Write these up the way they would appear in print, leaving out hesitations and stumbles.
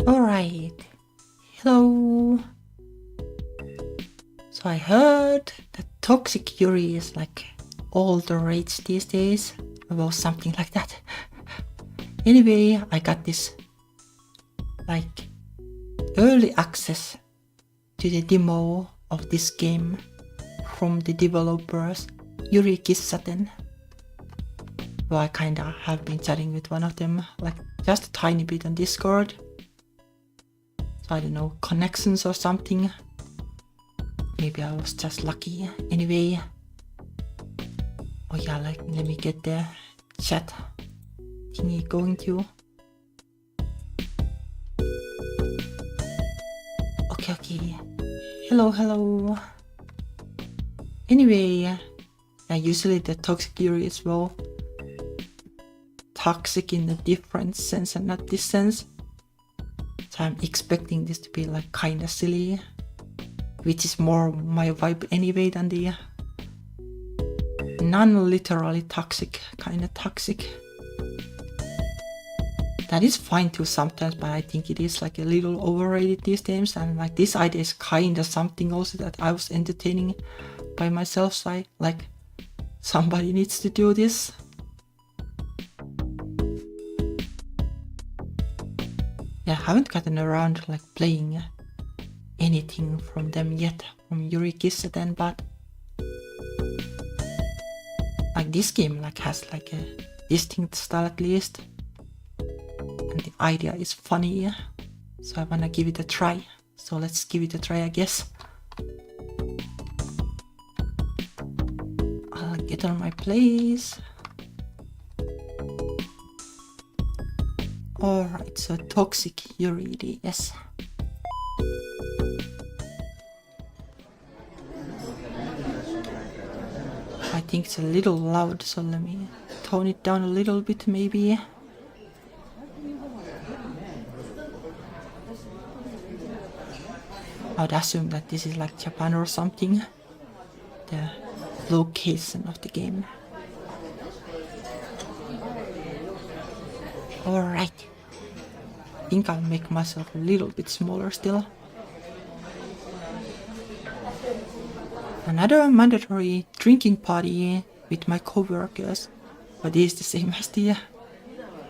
Alright, hello. So I heard that toxic Yuri is like all the rage these days, about something like that. Anyway, I got this like early access to the demo of this game from the developers Yuri. So I kinda have been chatting with one of them, like just a tiny bit on Discord. So I don't know, connections or something. Maybe I was just lucky. Anyway. Oh yeah, like let me get the chat thingy going too. Okay. Hello. Anyway, usually the toxic Yuri is well toxic in a different sense and not this sense. So I'm expecting this to be like kinda silly, which is more my vibe anyway than the non-literally toxic kinda toxic. That is fine too sometimes, but I think it is like a little overrated these days, and like this idea is kinda something also that I was entertaining by myself, so I like somebody needs to do this. Yeah, I haven't gotten around like playing anything from them yet, from Yuri, but like this game like has like a distinct style at least, and the idea is funny, so I wanna give it a try. So let's give it a try, I guess. I'll get on my place. Alright, so toxic Yuri DS. I think it's a little loud, so let me tone it down a little bit maybe. I would assume that this is like Japan or something, the location of the game. Alright, I think I'll make myself a little bit smaller still. Another mandatory drinking party with my co-workers, but it is the same as the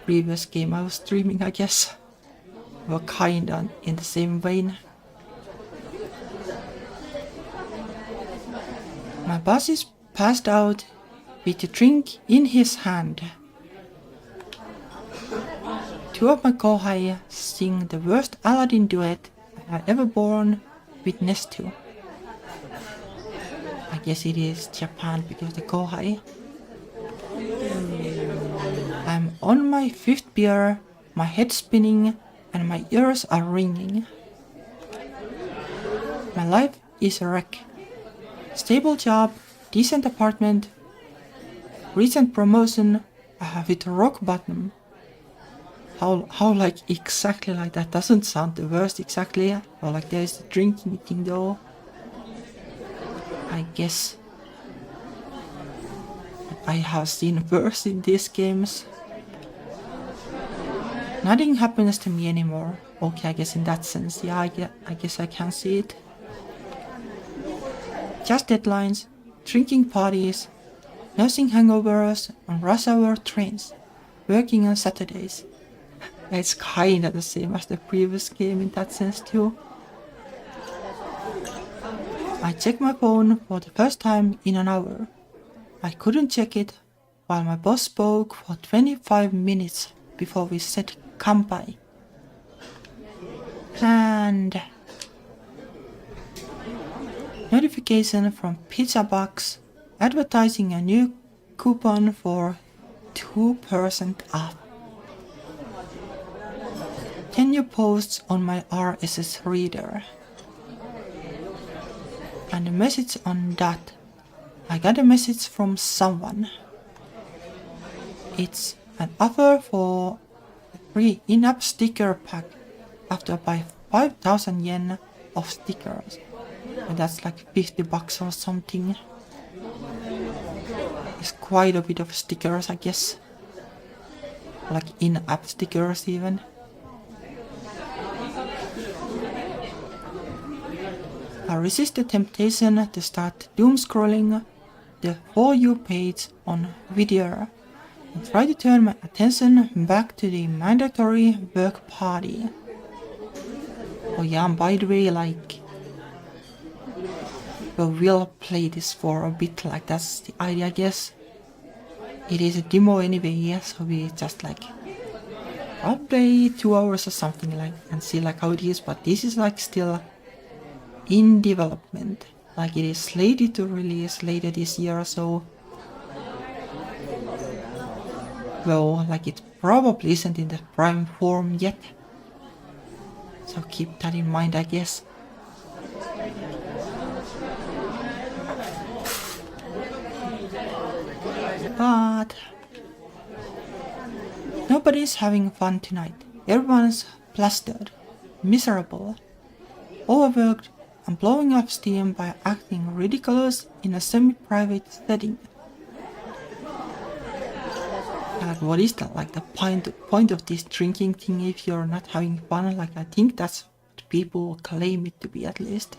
previous game I was streaming, I guess. We're kinda in the same vein. My boss is passed out with a drink in his hand. Two of my kohai sing the worst Aladdin duet I have ever borne witness to. I guess it is Japan because the kohai. I'm on my 5th beer, my head spinning, and my ears are ringing. My life is a wreck. Stable job, decent apartment, recent promotion, with rock bottom. How like exactly like that doesn't sound the worst exactly, or like there's the drinking thing though. I guess I have seen worse in these games. Nothing happens to me anymore. Okay, I guess in that sense, yeah, I guess I can see it. Just deadlines, drinking parties, nursing hangovers on rush hour trains, working on Saturdays. It's kinda the same as the previous game in that sense too. I checked my phone for the first time in an hour. I couldn't check it while my boss spoke for 25 minutes before we said kanpai. Planned. Notification from Pizza Box advertising a new coupon for 2% off. 10 new posts on my RSS reader. And a message on that. I got a message from someone. It's an offer for a free in-app sticker pack after I buy 5,000 yen of stickers. And that's like $50 or something. It's quite a bit of stickers, I guess. Like in-app stickers even. resist the temptation to start doom scrolling the For You page on video and try to turn my attention back to the mandatory work party. Oh yeah, and by the way, like, we'll play this for a bit, like that's the idea, I guess. It is a demo anyway, yeah, so we just like, I'll play 2 hours or something like and see like how it is, but this is like still in development. Like it is slated to release later this year or so. Well, like it probably isn't in the prime form yet. So keep that in mind, I guess. But nobody's having fun tonight. Everyone's plastered, miserable, overworked, and blowing off steam by acting ridiculous in a semi-private setting. Like, what is that? Like the point of this drinking thing if you're not having fun? Like, I think that's what people claim it to be, at least.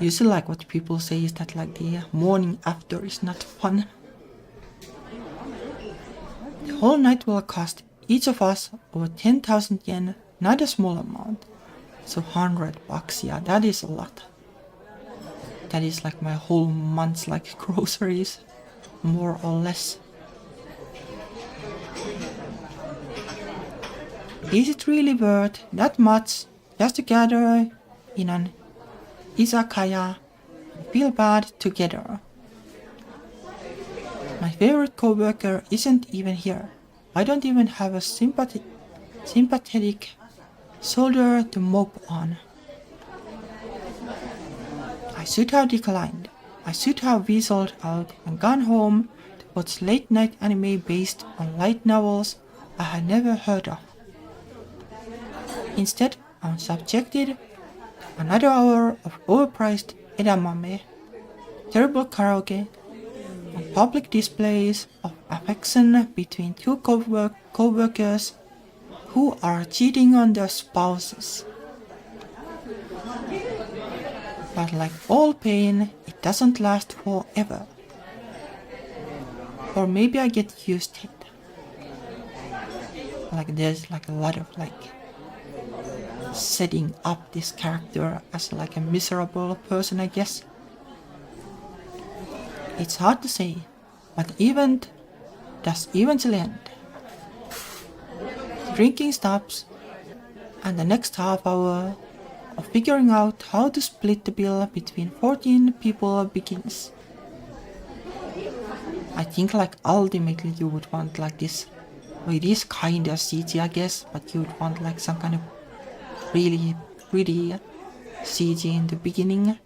Usually, like what people say is that like the morning after is not fun. The whole night will cost each of us over 10,000 yen, not a small amount. So $100, yeah, that is a lot. That is like my whole month's like groceries, more or less. Is it really worth that much just to gather in an izakaya and feel bad together? My favorite coworker isn't even here. I don't even have a sympathetic shoulder to mope on. I should have declined. I should have weaseled out and gone home to watch late night anime based on light novels I had never heard of. Instead, I'm subjected to another hour of overpriced edamame, terrible karaoke, and public displays of affection between two co-workers who are cheating on their spouses. But like all pain, it doesn't last forever. Or maybe I get used to it. Like there's like a lot of like setting up this character as like a miserable person, I guess. It's hard to say, but the event does eventually end. Drinking stops, and the next half hour of figuring out how to split the bill between 14 people begins. I think like ultimately you would want like this, well, it is kinda CG I guess, but you would want like some kind of really pretty CG in the beginning.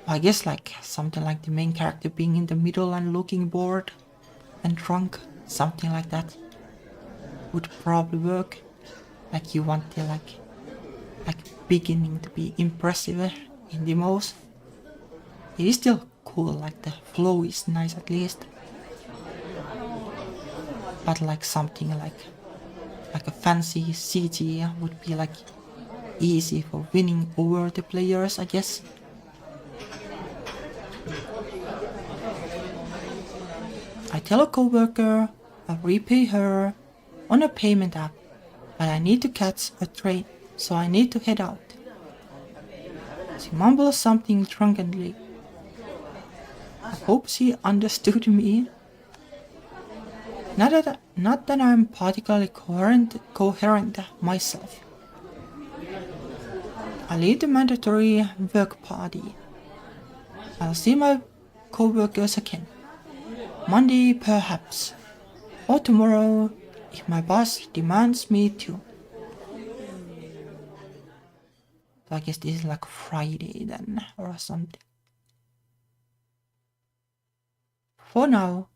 I guess like something like the main character being in the middle and looking bored and drunk, something like that would probably work. Like you want the like beginning to be impressive in the most. It is still cool, like the flow is nice at least. But like something like a fancy CG would be like easy for winning over the players, I guess. I tell a coworker I'll repay her on a payment app, but I need to catch a train, so I need to head out. She mumbles something drunkenly. I hope she understood me. Not that I'm particularly coherent myself. I leave the mandatory work party. I'll see my coworkers again. Monday perhaps, or tomorrow if my boss demands me to. So I guess this is like Friday then, or something. For now,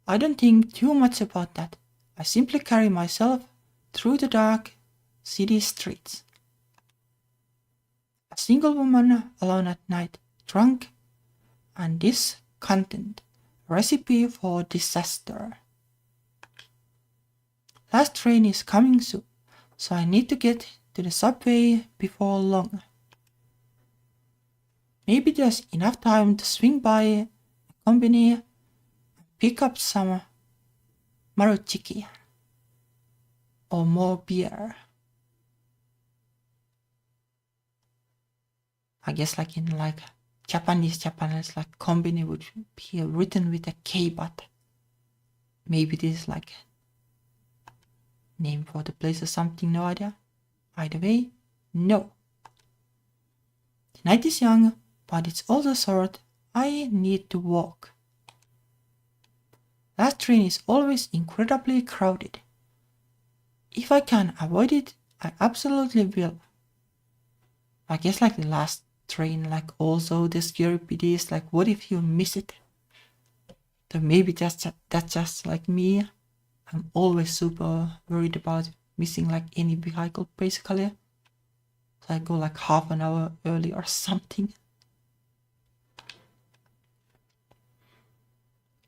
I don't think too much about that. I simply carry myself through the dark city streets. A single woman alone at night, drunk, and this content. Recipe for disaster. Last train is coming soon, so I need to get to the subway before long. Maybe there's enough time to swing by a company and pick up some maruchiki or more beer. I guess like in like Japanese like company would be written with a K, but maybe this is like name for the place or something, no idea. Either way, no. The night is young, but it's also short. I need to walk. That train is always incredibly crowded. If I can avoid it, I absolutely will. I guess like the last train, like also the scary bit is like, what if you miss it? So maybe that's just like me. I'm always super worried about missing like any vehicle basically. So I go like half an hour early or something.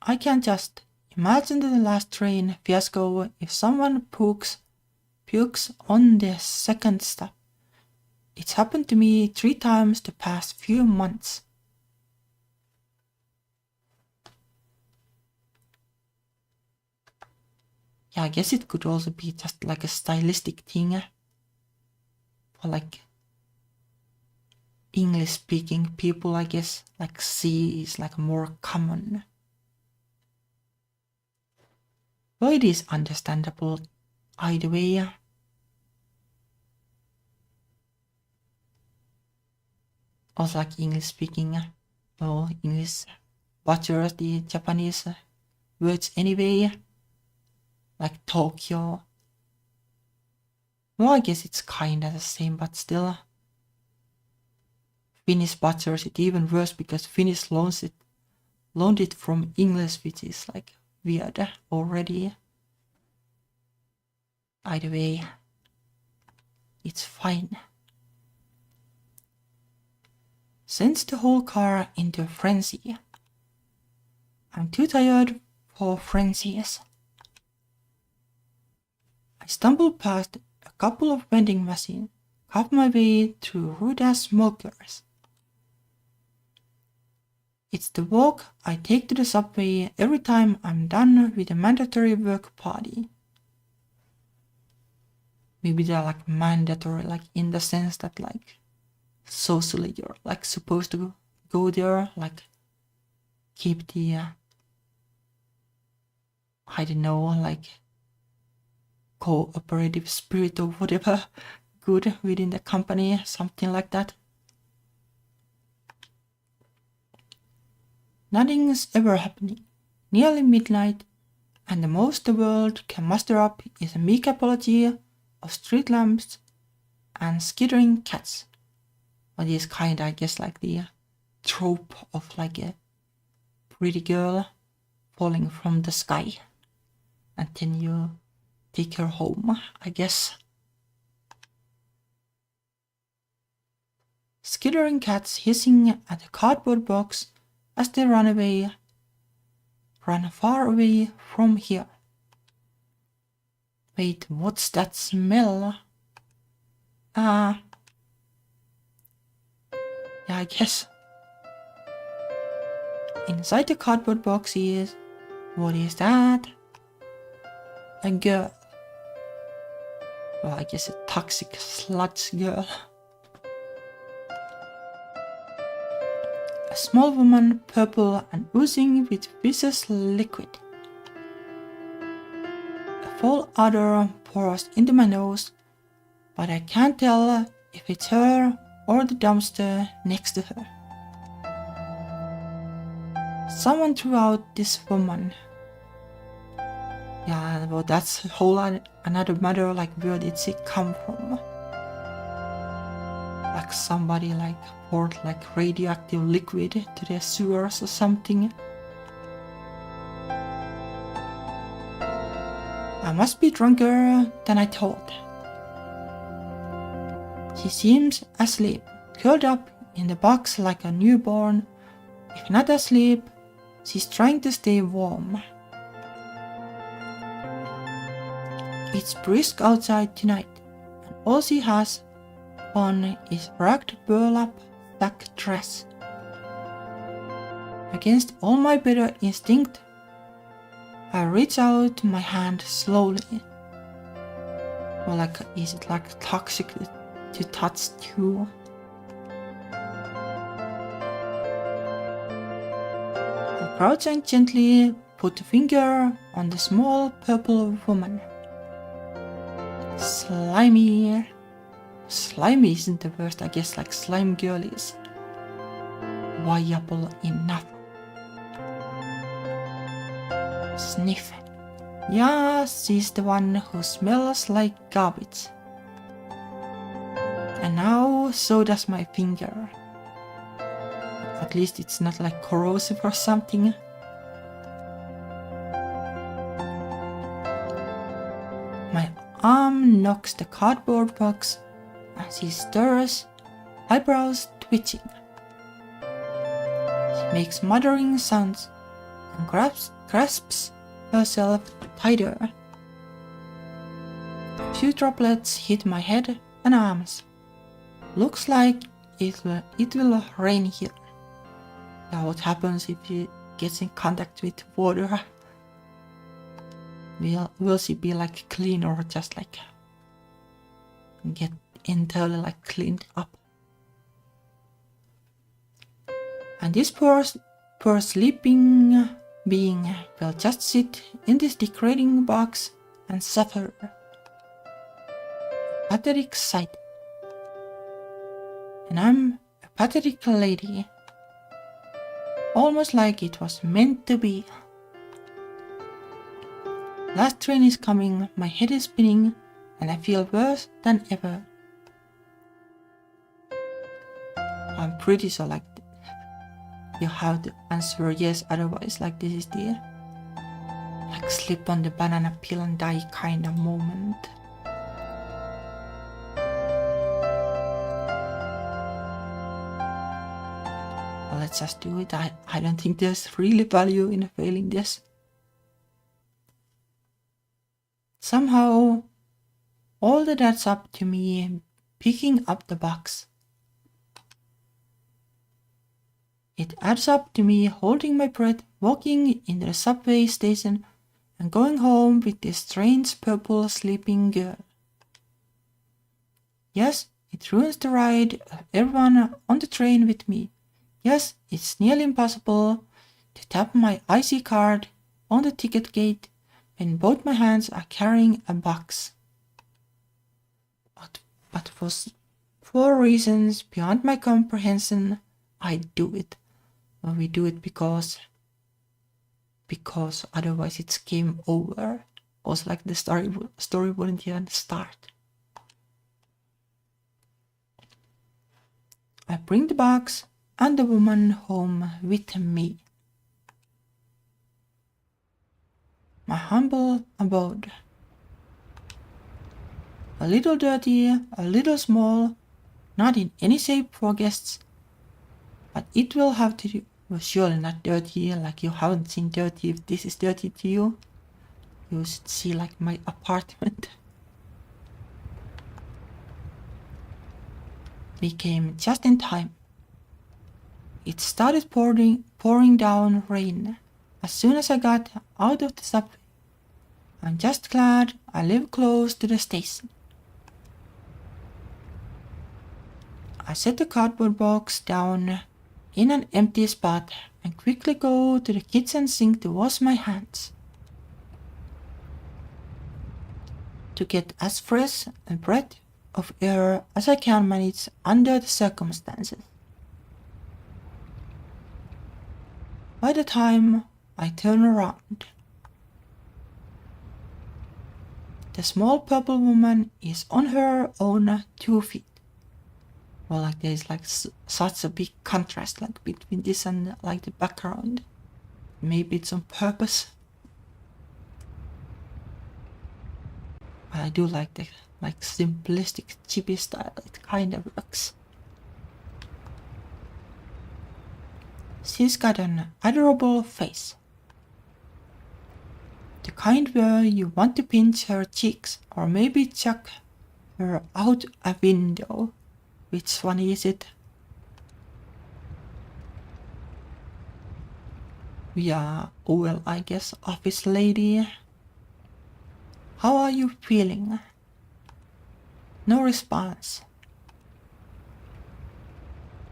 I can just imagine the last train fiasco if someone pukes on the second stop. It's happened to me 3 times the past few months. Yeah, I guess it could also be just like a stylistic thing for like English speaking people, I guess. Like C is like more common. Though it is understandable either way. Also like English speaking, or English butchers the Japanese words anyway. Like Tokyo. Well, I guess it's kinda the same, but still. Finnish butchers it even worse because Finnish loaned it from English, which is like weird already. Either way, it's fine. Sends the whole car into a frenzy. I'm too tired for frenzies. I stumbled past a couple of vending machines, cut my way through rude-ass smokers. It's the walk I take to the subway every time I'm done with a mandatory work party. Maybe they're like mandatory, like in the sense that like socially you're like supposed to go there, like keep the I don't know, like cooperative spirit or whatever good within the company, something like that. Nothing's ever happening. Nearly midnight, and the most the world can muster up is a meek apology of street lamps and skittering cats. What is kind of, I guess, like the trope of like a pretty girl falling from the sky, and then you take her home, I guess. Skittering cats hissing at a cardboard box as they run far away from here. Wait, what's that smell? Yeah, I guess. Inside the cardboard box is... What is that? A girl. Well, I guess a toxic sludge girl. A small woman, purple and oozing with viscous liquid. A full odor pours into my nose, but I can't tell if it's her or the dumpster next to her. Someone threw out this woman. Yeah, well, that's a whole another matter, like where did she come from? Like somebody like poured like radioactive liquid to their sewers or something. I must be drunker than I thought. She seems asleep, curled up in the box like a newborn. If not asleep, she's trying to stay warm. It's brisk outside tonight, and all she has on is ragged burlap sack dress Against all my better instinct, I reach out my hand slowly. Or like, is it like toxic to touch too? I crouch and gently put a finger on the small purple woman. Slimy. Slimy isn't the worst, I guess, like slime girl is viable enough. Sniff. Yeah, she's the one who smells like garbage. And now so does my finger. At least it's not like corrosive or something. My arm knocks the cardboard box and she stirs, eyebrows twitching. She makes muttering sounds and grasps herself tighter. A few droplets hit my head and arms. Looks like it will rain here. Now what happens if it gets in contact with water? Will she be like clean or just like get entirely like cleaned up? And this poor sleeping being will just sit in this degrading box and suffer. Pathetic sight. And I'm a pathetic lady. Almost like it was meant to be. Last train is coming, my head is spinning, and I feel worse than ever. I'm pretty sure like you have to answer yes, otherwise like this is the like slip on the banana peel and die kind of moment. Well, let's just do it. I don't think there's really value in failing this. Somehow, all that adds up to me picking up the box. It adds up to me holding my breath, walking into the subway station and going home with this strange purple sleeping girl. Yes, it ruins the ride of everyone on the train with me. Yes, it's nearly impossible to tap my IC card on the ticket gate when both my hands are carrying a box. But for reasons beyond my comprehension, I do it. Well, we do it because otherwise it's game over. Also, like the story wouldn't even start. I bring the box and the woman home with me. My humble abode. A little dirty, a little small, not in any shape for guests, but it will have to do. Well, surely not dirty, like you haven't seen dirty. If this is dirty to you, you should see like my apartment. We came just in time. It started pouring down rain as soon as I got out of the subway. I'm just glad I live close to the station. I set the cardboard box down in an empty spot and quickly go to the kitchen sink to wash my hands. To get as fresh a breath of air as I can manage under the circumstances. By the time I turn around, the small purple woman is on her own 2 feet. Well, like there is like such a big contrast like between this and like the background. Maybe it's on purpose. But I do like the like simplistic chibi style. It kind of works. She's got an adorable face. The kind where you want to pinch her cheeks or maybe chuck her out a window. Which one is it? Yeah, well, I guess office lady. How are you feeling? No response.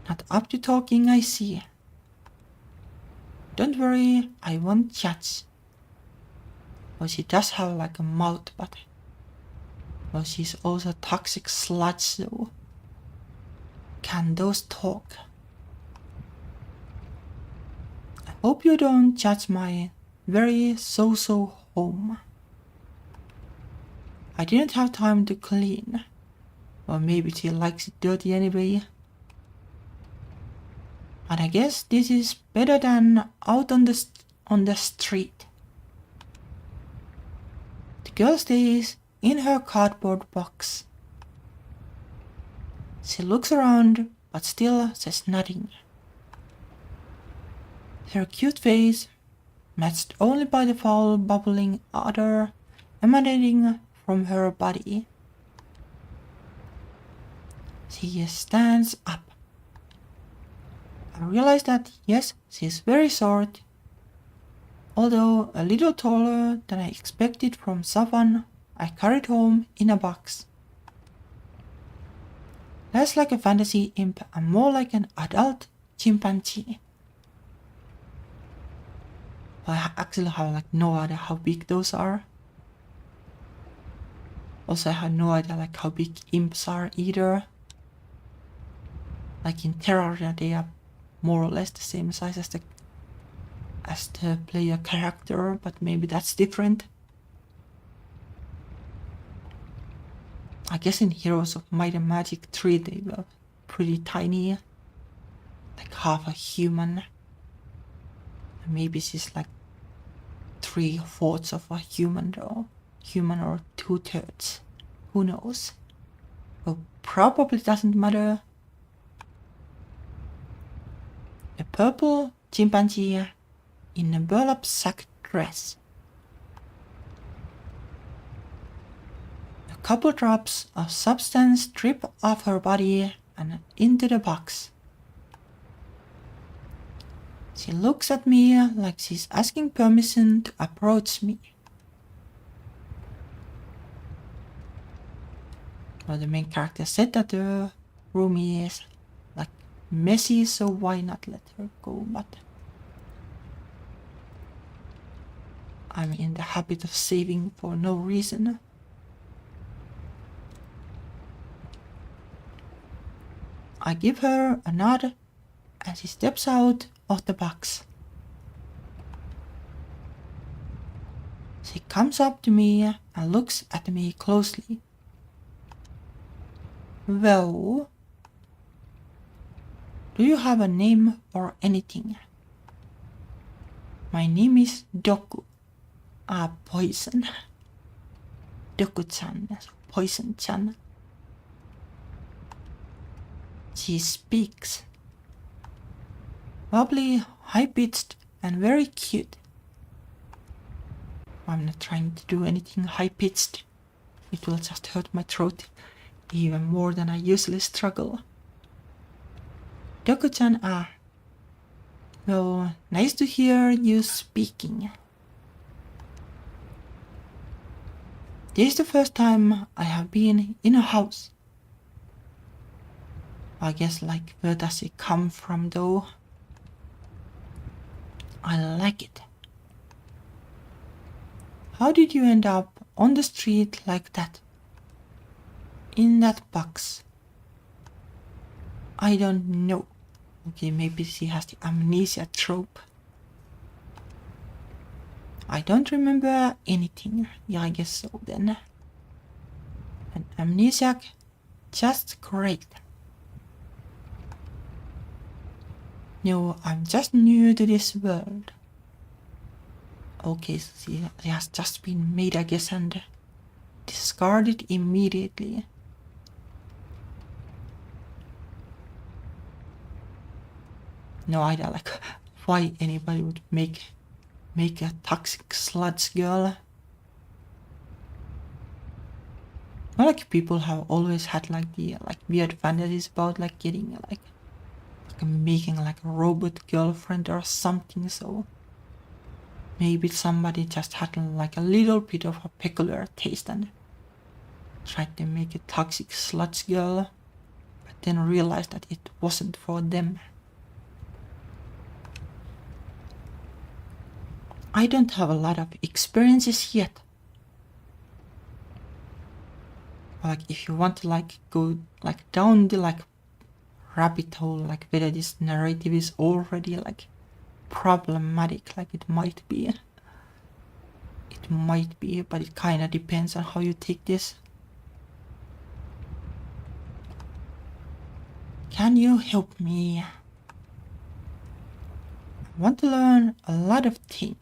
Not up to talking, I see. Don't worry, I won't judge. Well, she does have like a mouth, but well, she's also a toxic sludge though. Can those talk? I hope you don't judge my very so-so home. I didn't have time to clean. Or maybe she likes it dirty anyway. But I guess this is better than out on the street. The girl stays in her cardboard box. She looks around but still says nothing. Her cute face, matched only by the foul bubbling odor emanating from her body. She stands up. I realize that, yes, she is very short, although a little taller than I expected from someone I carried home in a box. Less like a fantasy imp and more like an adult chimpanzee. I actually have like no idea how big those are. Also, I have no idea like how big imps are either. Like in Terraria, they are more or less the same size as the player character, but maybe that's different. I guess in Heroes of Might and Magic 3 they were pretty tiny, like half a human. Maybe she's like 3/4 of a human though. Human or 2/3. Who knows? Well, probably doesn't matter. A purple chimpanzee in a burlap sack dress. A couple drops of substance drip off her body and into the box. She looks at me like she's asking permission to approach me. Well, the main character said that the room is like messy, so why not let her go, but I'm in the habit of saving for no reason. I give her a nod and she steps out of the box. She comes up to me and looks at me closely. Well, do you have a name or anything? My name is Doku. Poison. Doku-chan, Poison-chan. She speaks. Bubbly, high-pitched, and very cute. I'm not trying to do anything high-pitched. It will just hurt my throat even more than I usually struggle. Doku-chan, well, nice to hear you speaking. This is the first time I have been in a house. I guess like where does it come from though? I like it. How did you end up on the street like that? In that box? I don't know. Okay, maybe she has the amnesia trope. I don't remember anything. Yeah, I guess so then. An amnesiac? Just great. No, I'm just new to this world. Okay, so she has just been made, I guess, and discarded immediately. No idea, like, why anybody would make a toxic sludge girl. Not like people have always had like the weird fantasies about like getting like making like a robot girlfriend or something, so Maybe somebody just had like a little bit of a peculiar taste and tried to make a toxic sludge girl, but then realized that it wasn't for them. I don't have a lot of experiences yet. Like if you want to like go like down the like rabbit hole, like whether this narrative is already like problematic, like it might be. It might be, but it kinda depends on how you take this. Can you help me? I want to learn a lot of things.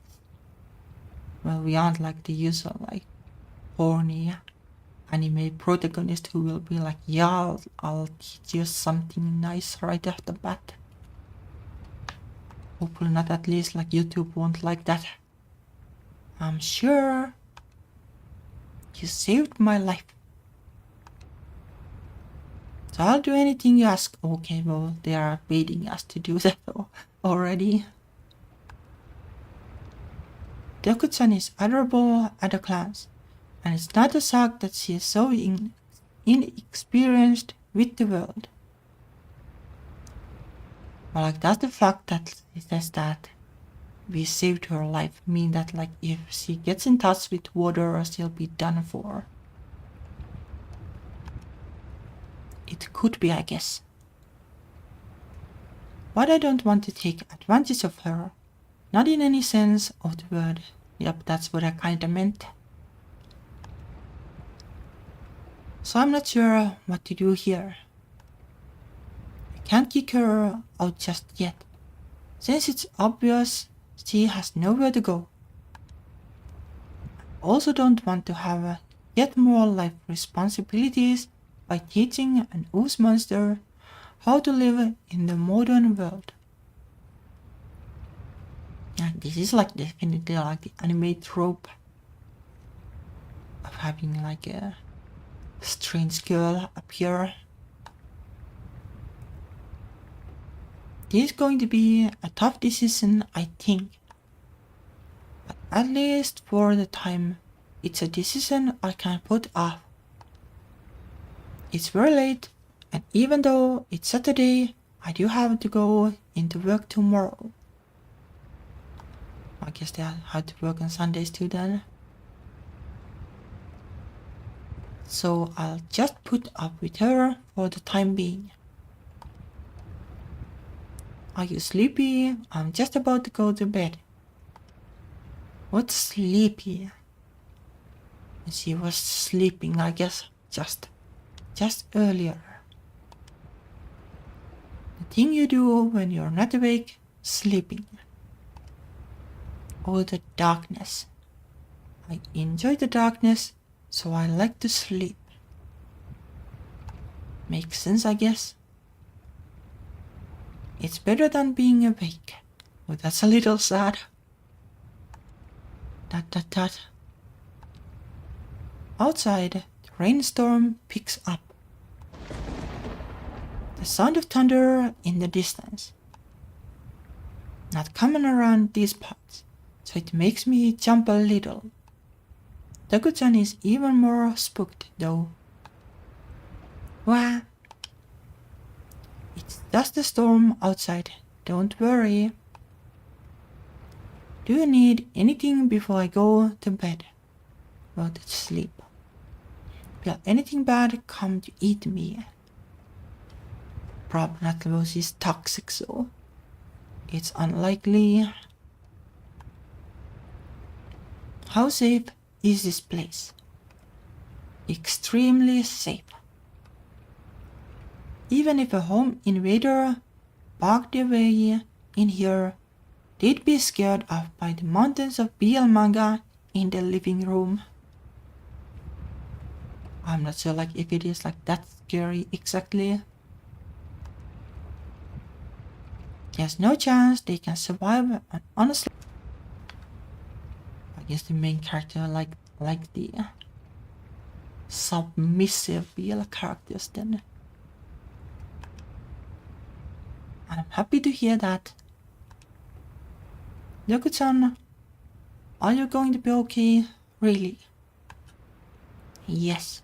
Well, we aren't like the usual like horny anime protagonist who will be like, yeah, I'll teach you something nice right off the bat. Hopefully not, at least like YouTube won't like that. I'm sure you saved my life. So I'll do anything you ask. Okay, well, they are baiting us to do that already. Deku-chan is adorable at a glance, and it's not a shock that she is so inexperienced with the world. But like, does the fact that it says that we saved her life mean that like if she gets in touch with water, she'll be done for? It could be, I guess. But I don't want to take advantage of her. Not in any sense of the word. Yep, that's what I kinda meant. So I'm not sure what to do here. I can't kick her out just yet, since it's obvious she has nowhere to go. I also don't want to have yet more life responsibilities by teaching an ooze monster how to live in the modern world. And this is like definitely like the anime trope of having like a strange girl appear. This is going to be a tough decision, I think. But at least for the time, it's a decision I can put off. It's very late, and even though it's Saturday, I do have to go into work tomorrow. I guess they have to work on Sundays too then. So I'll just put up with her for the time being. Are you sleepy? I'm just about to go to bed. What's sleepy? She was sleeping, I guess, just earlier. The thing you do when you're not awake, sleeping. Oh, the darkness. I enjoy the darkness, so I like to sleep. Makes sense, I guess. It's better than being awake. Oh, that's a little sad. Dot. Outside, the rainstorm picks up. The sound of thunder in the distance. Not common around these parts, so it makes me jump a little. Deku-chan is even more spooked though. Wah! It's just a storm outside, don't worry. Do you need anything before I go to bed? Go to sleep. Will anything bad come to eat me? Probably not, because she's toxic, so it's unlikely. How safe is this place? Extremely safe. Even if a home invader barked away in here, they'd be scared off by the mountains of BL manga in the living room. I'm not sure like if it is like that scary exactly. There's no chance they can survive, and honestly, I guess the main character like the submissive BL characters then. And I'm happy to hear that. Deku-chan, Are you going to be okay? Really? Yes.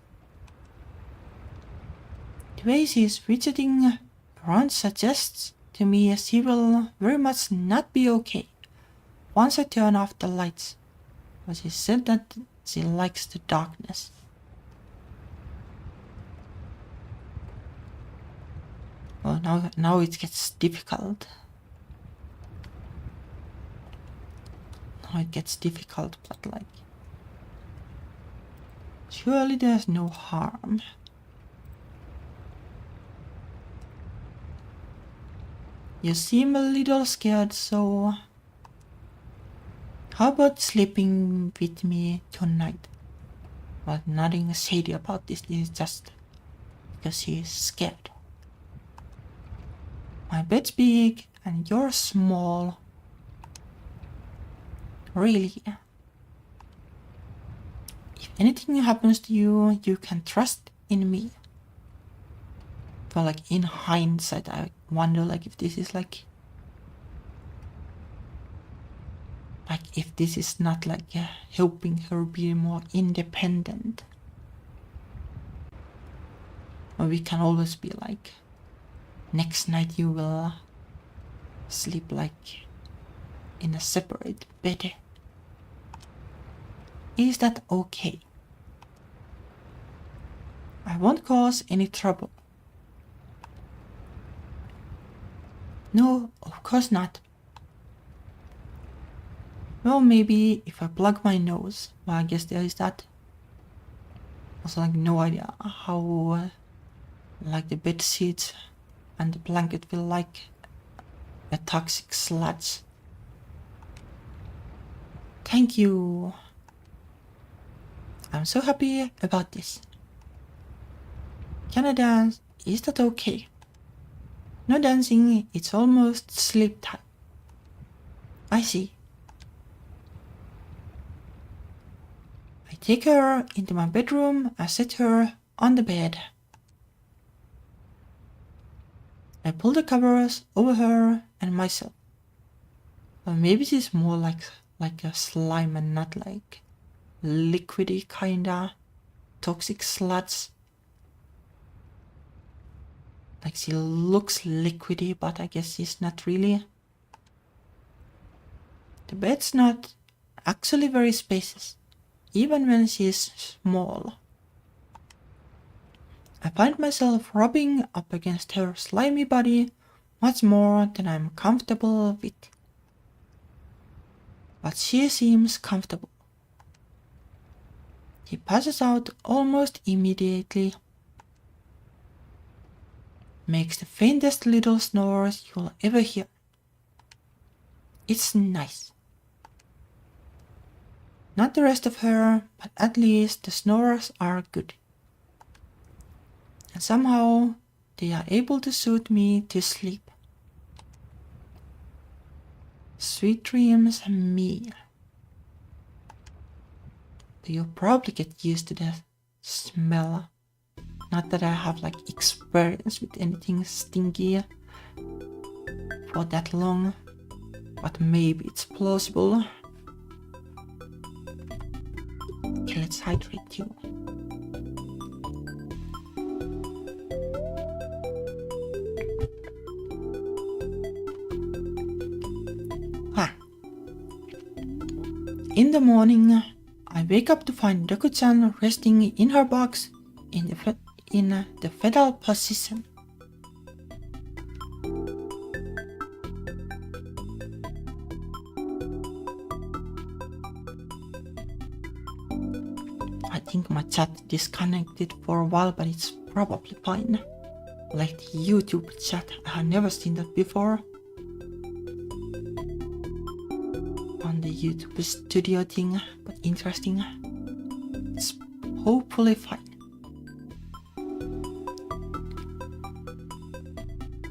The way she is fidgeting around suggests to me she will very much not be okay once I turn off the lights. But she said that she likes the darkness. Well, now it gets difficult. Now it gets difficult, but like... surely there's no harm. You seem a little scared, so... how about sleeping with me tonight? Well, nothing shady about this, this is just because she is scared. My bed's big and you're small. Really? If anything happens to you, you can trust in me. But like in hindsight, I wonder like if this is like if this is not like helping her be more independent. Or we can always be like, next night you will sleep like in a separate bed. Is that okay? I won't cause any trouble. No, of course not. Well, maybe if I plug my nose. Well, I guess there is that. Also, like, no idea how, like, the bed sheets and the blanket feel like a toxic sludge. Thank you. I'm so happy about this. Can I dance? Is that okay? No dancing, it's almost sleep time. I see. I take her into my bedroom and set her on the bed. I pull the covers over her and myself. Or maybe she's more like a slime and not like liquidy kinda toxic sludge. Like she looks liquidy, but I guess she's not really. The bed's not actually very spacious, even when she's small. I find myself rubbing up against her slimy body much more than I'm comfortable with. But she seems comfortable. She passes out almost immediately. Makes the faintest little snores you'll ever hear. It's nice. Not the rest of her, but at least the snores are good. And somehow they are able to soothe me to sleep. Sweet dreams, me. You'll probably get used to the smell. Not that I have like experience with anything stinky for that long, but maybe it's plausible. Okay, let's hydrate you. In the morning, I wake up to find Doku-chan resting in her box in the fetal position. I think my chat disconnected for a while, but it's probably fine. Like the YouTube chat, I have never seen that before. On the YouTube studio thing, but interesting. It's hopefully fine.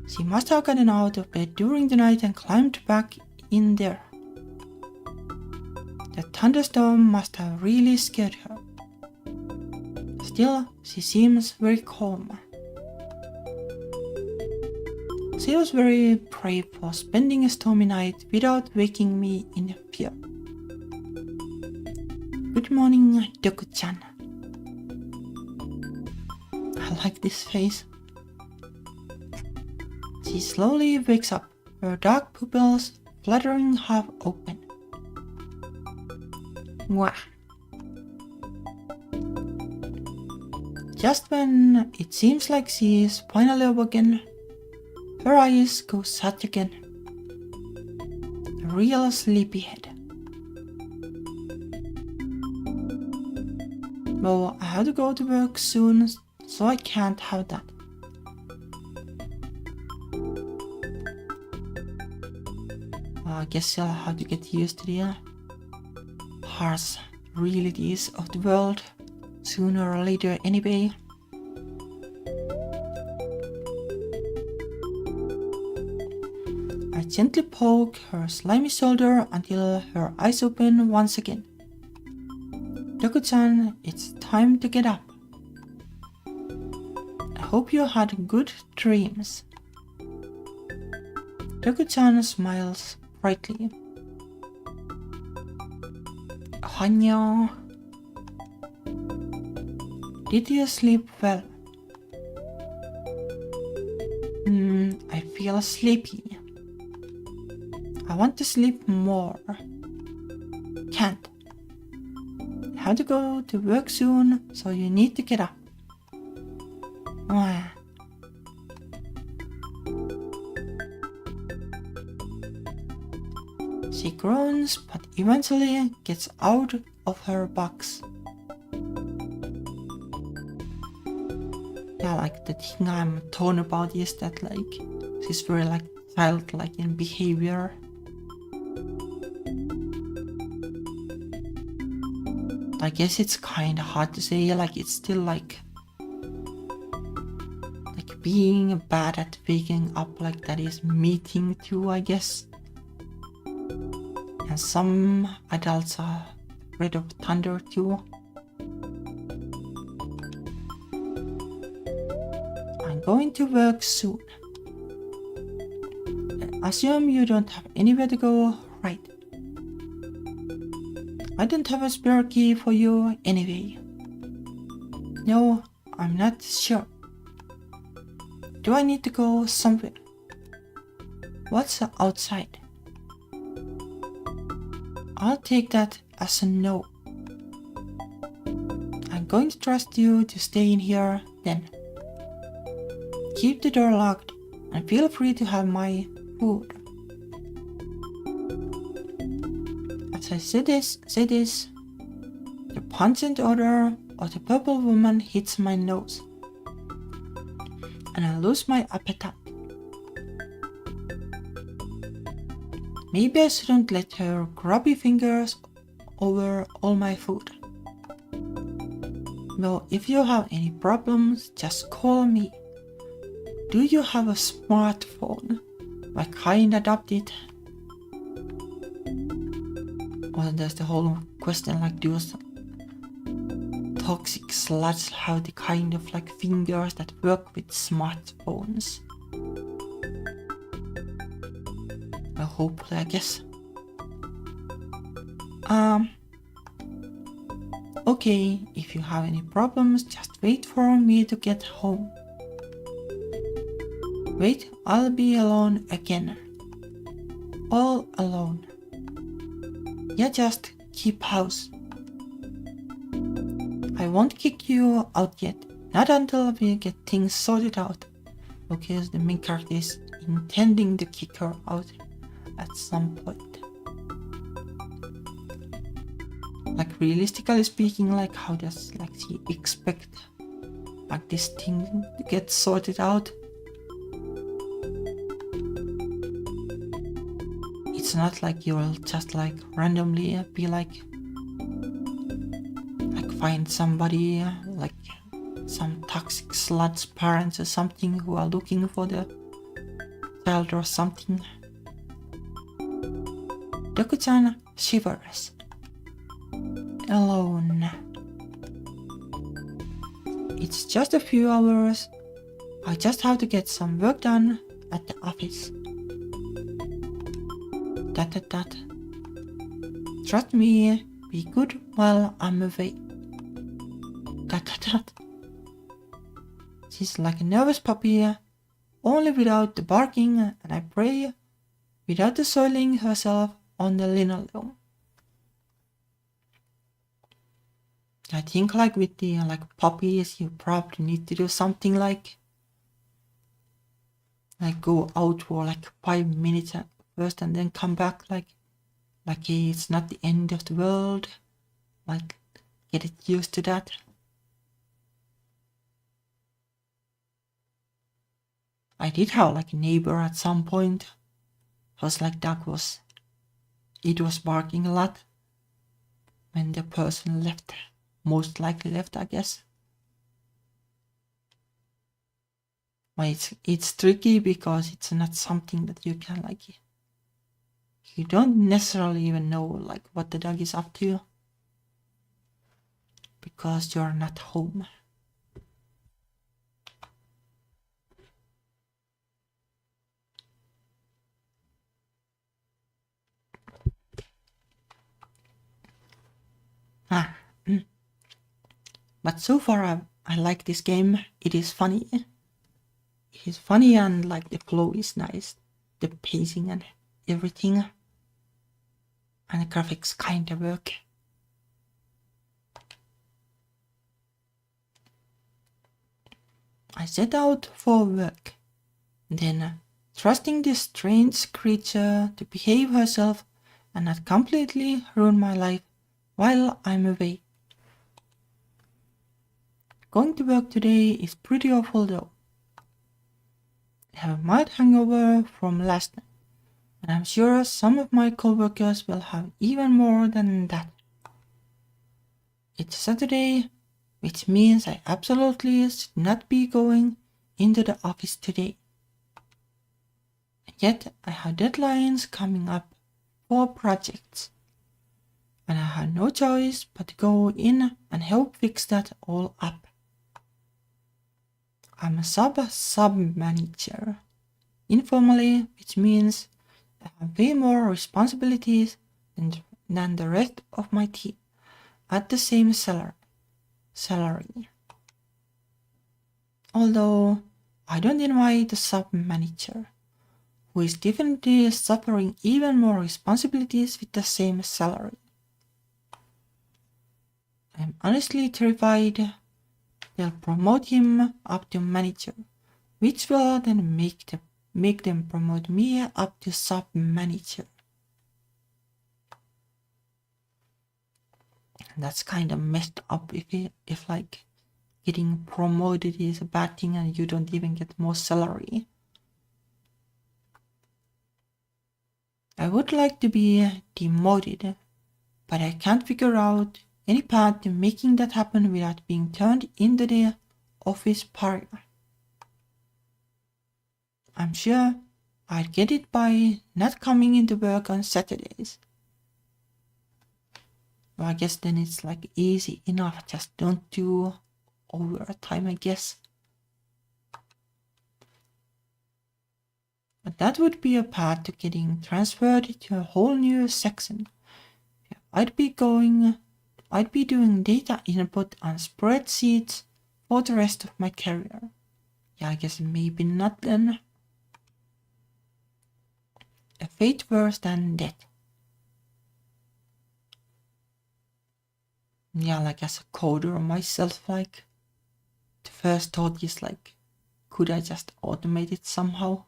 She must have gotten out of bed during the night and climbed back in there. The thunderstorm must have really scared her. Still, she seems very calm. She was very brave for spending a stormy night without waking me in fear. Good morning, Doku-chan. I like this face. She slowly wakes up, her dark pupils fluttering half open. Mwah. Just when it seems like she is finally awoken, her eyes go shut again. A real sleepyhead. Well, I have to go to work soon, so I can't have that. I guess I'll have to get used to the harsh realities of the world sooner or later anyway. I gently poke her slimy shoulder until her eyes open once again. Doku-chan, it's time to get up. I hope you had good dreams. Doku-chan smiles brightly. Hanyo. Did you sleep well? I feel sleepy. I want to sleep more. Can't. I have to go to work soon, so you need to get up. She groans, but eventually gets out of her box. Yeah, like the thing I'm torn about is that like she's very like childlike in behavior. I guess it's kind of hard to say, like it's still like being bad at waking up, like that is meeting too, I guess. And some adults are afraid of thunder too. I'm going to work soon. Assume you don't have anywhere to go, right? I don't have a spare key for you anyway. No, I'm not sure. Do I need to go somewhere? What's outside? I'll take that as a no. I'm going to trust you to stay in here then. Keep the door locked and feel free to have my food. As I say this, the pungent odor of the purple woman hits my nose, and I lose my appetite. Maybe I shouldn't let her grubby fingers over all my food. Well, if you have any problems, just call me. Do you have a smartphone? My kind adopted. Well, there's the whole question, like, do toxic sludge have the kind of like fingers that work with smartphones? Well, hopefully, I guess. Okay, if you have any problems, just wait for me to get home. Wait, I'll be alone again. All alone. Yeah, just keep house. I won't kick you out yet. Not until we get things sorted out. Because the main character is intending to kick her out at some point. Like realistically speaking, like how does like she expect like this thing to get sorted out? It's not like you'll just like randomly be like find somebody like some toxic sludge parents or something who are looking for the child or something. Doku-chan shivers. Alone. It's just a few hours. I just have to get some work done at the office. Trust me, Be good while I'm away. Dot. She's like a nervous puppy, only without the barking, and I pray without the soiling herself on the linoleum. I think like with the puppies, you probably need to do something like go out for like 5 minutes first and then come back like it's not the end of the world. Like get it used to that. I did have like a neighbor at some point. Was like it was barking a lot when the person left. Most likely left, I guess. But it's tricky because it's not something that you can you don't necessarily even know what the dog is up to because you're not home. But so far I like this game. It is funny. It is funny and the flow is nice. The pacing and everything. And the graphics kinda work. I set out for work. Then, trusting this strange creature to behave herself and not completely ruin my life while I'm away. Going to work today is pretty awful though. I have a mild hangover from last night, and I'm sure some of my coworkers will have even more than that. It's Saturday, which means I absolutely should not be going into the office today. And yet I have deadlines coming up for projects, and I had no choice but to go in and help fix that all up. I'm a sub-manager, informally, which means I have way more responsibilities than the rest of my team at the same salary. Although I don't invite the sub-manager, who is definitely suffering even more responsibilities with the same salary. I'm honestly terrified they'll promote him up to manager, which will then make them promote me up to sub-manager. That's kind of messed up if getting promoted is a bad thing and you don't even get more salary. I would like to be demoted, but I can't figure out any path to making that happen without being turned into the office pariah. I'm sure I'd get it by not coming into work on Saturdays. Well, I guess then it's easy enough, just don't do overtime, I guess. But that would be a path to getting transferred to a whole new section. I'd be doing data input on spreadsheets for the rest of my career. Yeah, I guess maybe not then. A fate worse than death. Yeah, as a coder myself, the first thought is could I just automate it somehow?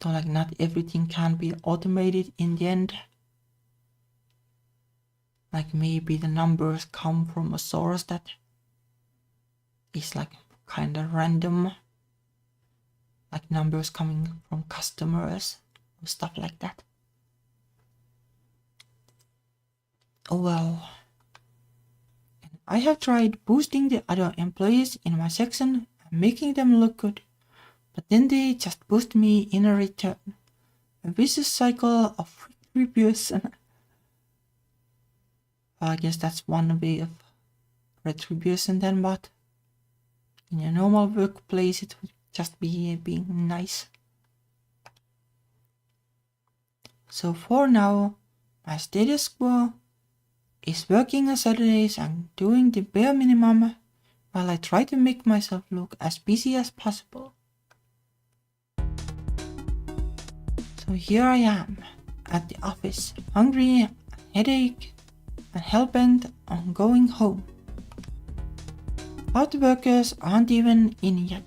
So not everything can be automated in the end. Maybe the numbers come from a source that is kinda random. Numbers coming from customers or stuff like that. Oh well. I have tried boosting the other employees in my section and making them look good, but then they just boost me in a return. A vicious cycle of retribution. I guess that's one way of retribution then, but in a normal workplace it would just be being nice. So for now, my status quo is working on Saturdays and doing the bare minimum while I try to make myself look as busy as possible. So here I am at the office, hungry, headache, and hellbent on going home. But the workers aren't even in yet,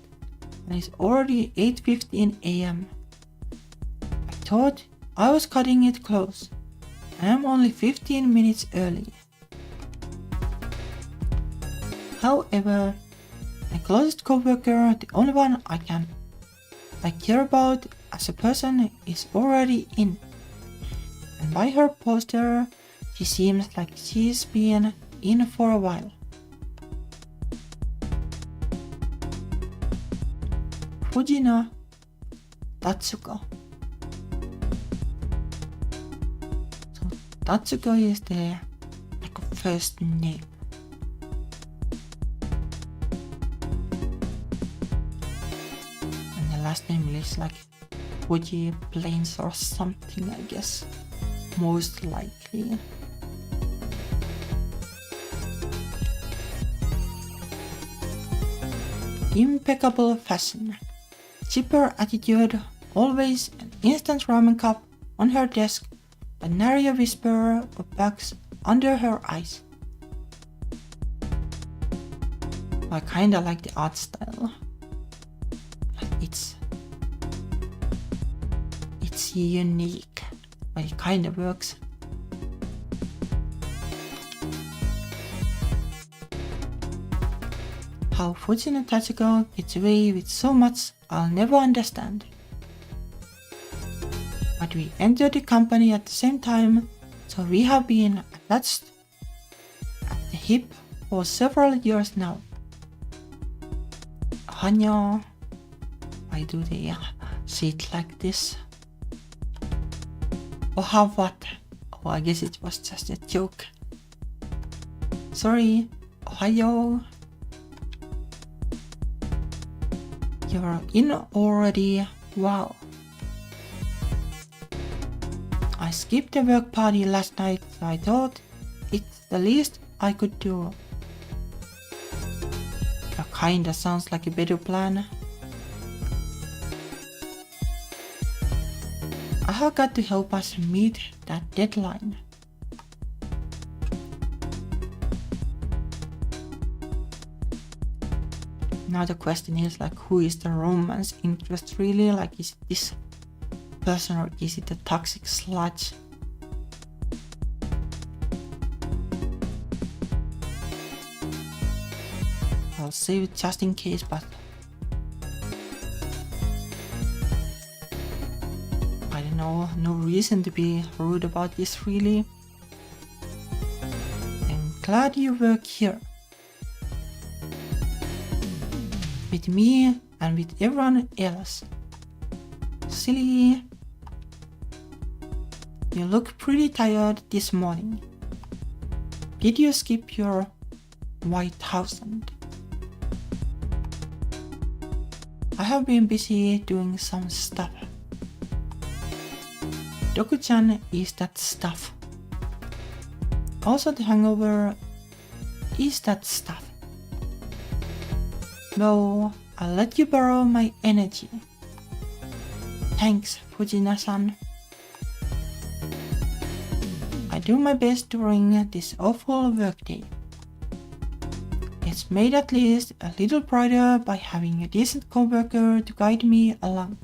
and it's already 8:15 a.m. I thought I was cutting it close, and I'm only 15 minutes early. However, my closest coworker, the only one I care about as a person, is already in. And by her posture, she seems like she's been in for a while. Fujino Tatsuko. So Tatsuko is the first name. And the last name is like Fuji Plains or something, I guess. Most likely. Impeccable fashion, chipper attitude, always an instant ramen cup on her desk, but nary a whisper of bugs under her eyes. I kinda like the art style. It's unique, but it kinda works. How Fujino Tatsuko gets away with so much, I'll never understand. But we entered the company at the same time, so we have been attached at the hip for several years now. Hanyo, why do they say it like this? Or how what? Oh, I guess it was just a joke. Sorry, Ohio. You're in already, wow. I skipped the work party last night, so I thought it's the least I could do. That kinda sounds like a better plan. I have got to help us meet that deadline. Now the question is like, who is the romance interest really? Like, is it this person or is it a toxic sludge? I'll save it just in case, but I don't know, no reason to be rude about this really. I'm glad you work here. With me and with everyone else. Silly. You look pretty tired this morning. Did you skip your White House? I have been busy doing some stuff. Doku-chan is that stuff. Also the hangover is that stuff. No, I'll let you borrow my energy. Thanks, Fujina-san. I do my best during this awful workday. It's made at least a little brighter by having a decent coworker to guide me along.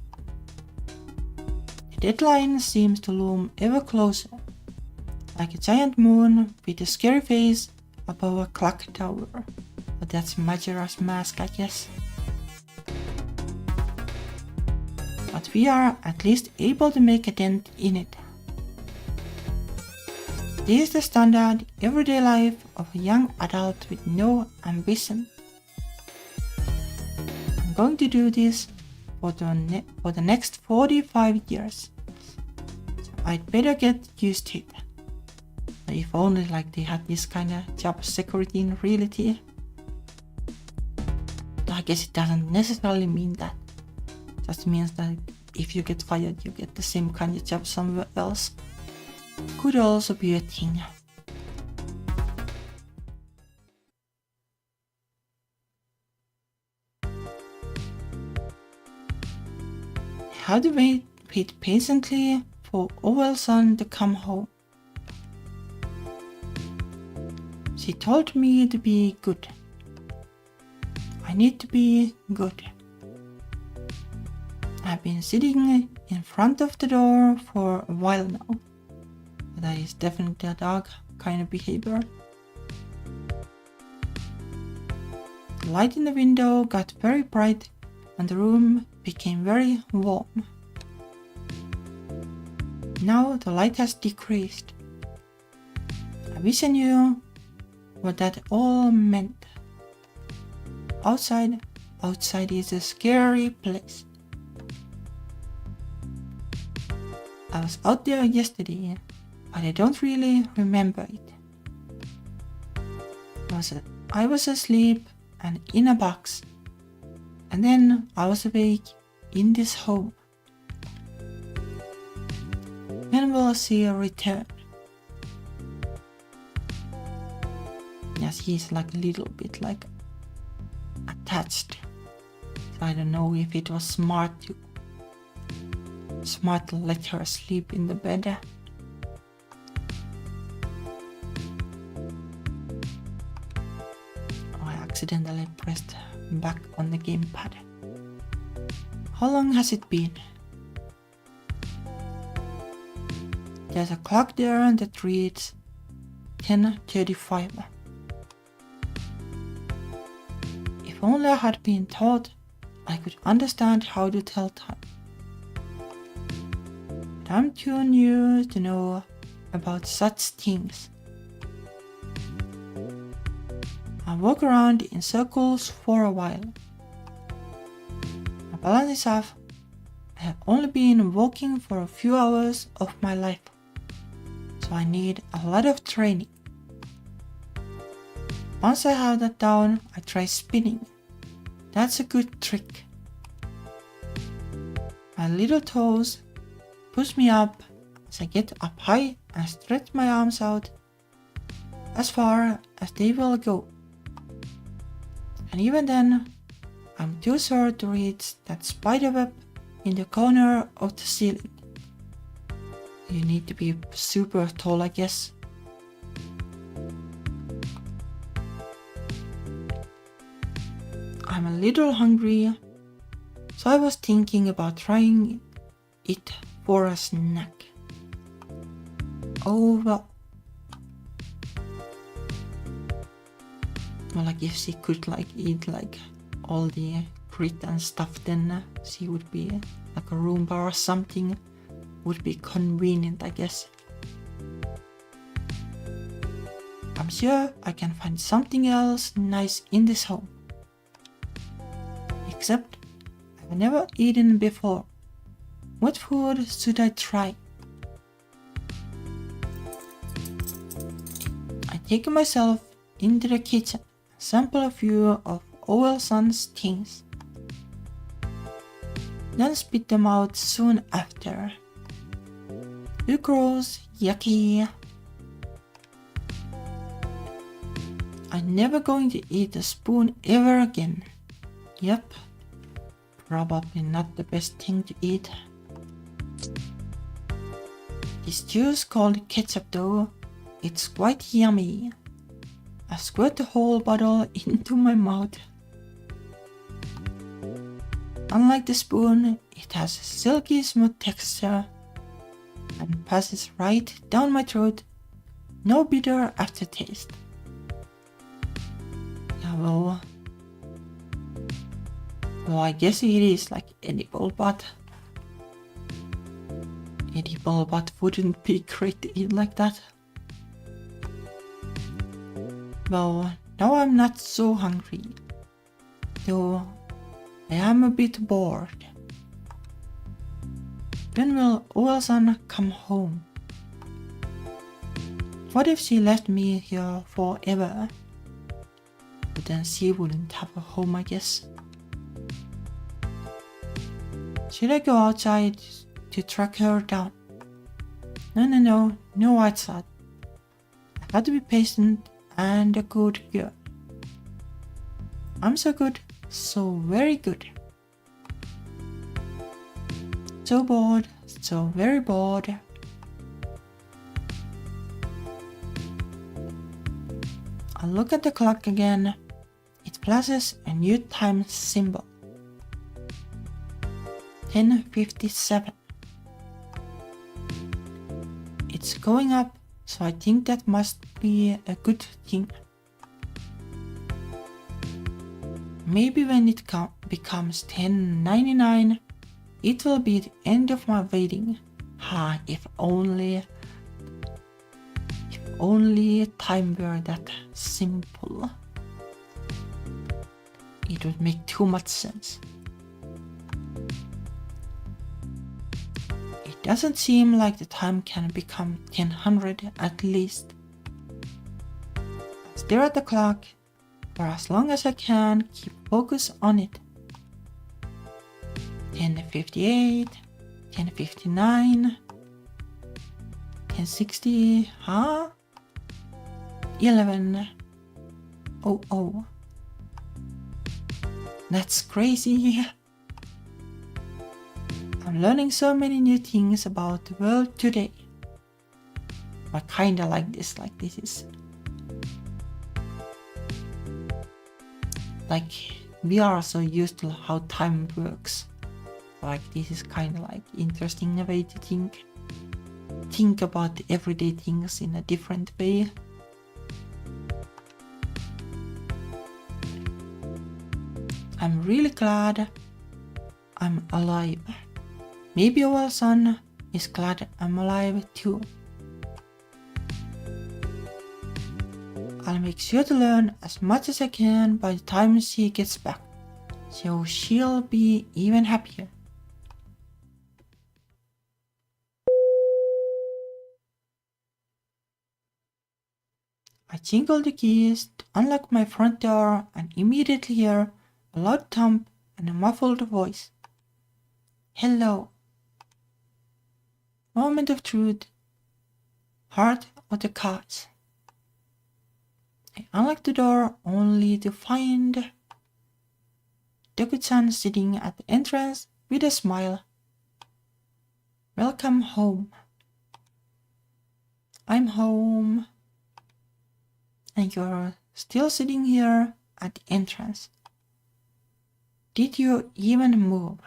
The deadline seems to loom ever closer, like a giant moon with a scary face above a clock tower. But that's Majora's Mask, I guess. But we are at least able to make a dent in it. This is the standard everyday life of a young adult with no ambition. I'm going to do this for the next 45 years. So I'd better get used to it. If only like they had this kind of job security in reality. I guess it doesn't necessarily mean that. It just means that if you get fired, you get the same kind of job somewhere else. Could also be a thing. I had to wait patiently for Owl's son to come home. She told me to be good. I need to be good. I've been sitting in front of the door for a while now. That is definitely a dog kind of behavior. The light in the window got very bright and the room became very warm. Now the light has decreased. I wish I knew what that all meant. Outside is a scary place. I was out there yesterday, but I don't really remember it. I was asleep and in a box, and then I was awake in this home. When will she return? Yes, he's like a little bit like attached. So I don't know if it was smart to let her sleep in the bed. I accidentally pressed back on the gamepad. How long has it been? There's a clock there that reads 10:35. If only I had been taught, I could understand how to tell time. But I'm too new to know about such things. I walk around in circles for a while. My balance is off. I have only been walking for a few hours of my life, so I need a lot of training. Once I have that down, I try spinning. That's a good trick. My little toes push me up as I get up high and stretch my arms out as far as they will go. And even then, I'm too short to reach that spider web in the corner of the ceiling. You need to be super tall, I guess. I'm a little hungry, so I was thinking about trying it for a snack. Oh well. Well, like if she could like eat like all the grit and stuff, then she would be like a Roomba or something. Would be convenient, I guess. I'm sure I can find something else nice in this home. Except I've never eaten before. What food should I try? I take myself into the kitchen and sample a few of Owlson's things. Then spit them out soon after. Gross, yucky. I'm never going to eat a spoon ever again. Yep, probably not the best thing to eat. This juice called ketchup though, it's quite yummy. I squirt the whole bottle into my mouth. Unlike the spoon, it has a silky smooth texture and passes right down my throat. No bitter aftertaste. Yeah, well, I guess it is like edible, but wouldn't be great to eat like that. Well, now I'm not so hungry, though I am a bit bored. When will Owlson come home? What if she left me here forever? But then she wouldn't have a home, I guess. Should I go outside to track her down? No outside. I have to be patient and a good girl. I'm so good, so very good. So bored, so very bored. I look at the clock again. It flashes a new time symbol. 10:57. It's going up, so I think that must be a good thing. Maybe when it becomes 10:99, it will be the end of my waiting. If only time were that simple. It would make too much sense. It doesn't seem like the time can become 10:100 at least. I stare at the clock for as long as I can, keep focus on it. 10:58, 10:59, 10:60, 11:00. That's crazy. I'm learning so many new things about the world today. I kinda like this is like we are so used to how time works. Like this is kinda like interesting way to think about the everyday things in a different way. I'm really glad I'm alive. Maybe our son is glad I'm alive too. I'll make sure to learn as much as I can by the time she gets back, so she'll be even happier. I jingle the keys to unlock my front door and immediately hear a loud thump and a muffled voice. Hello. Moment of truth. Heart of the cards. I unlock the door only to find Doku-chan sitting at the entrance with a smile. Welcome home. I'm home. And you're still sitting here at the entrance. Did you even move?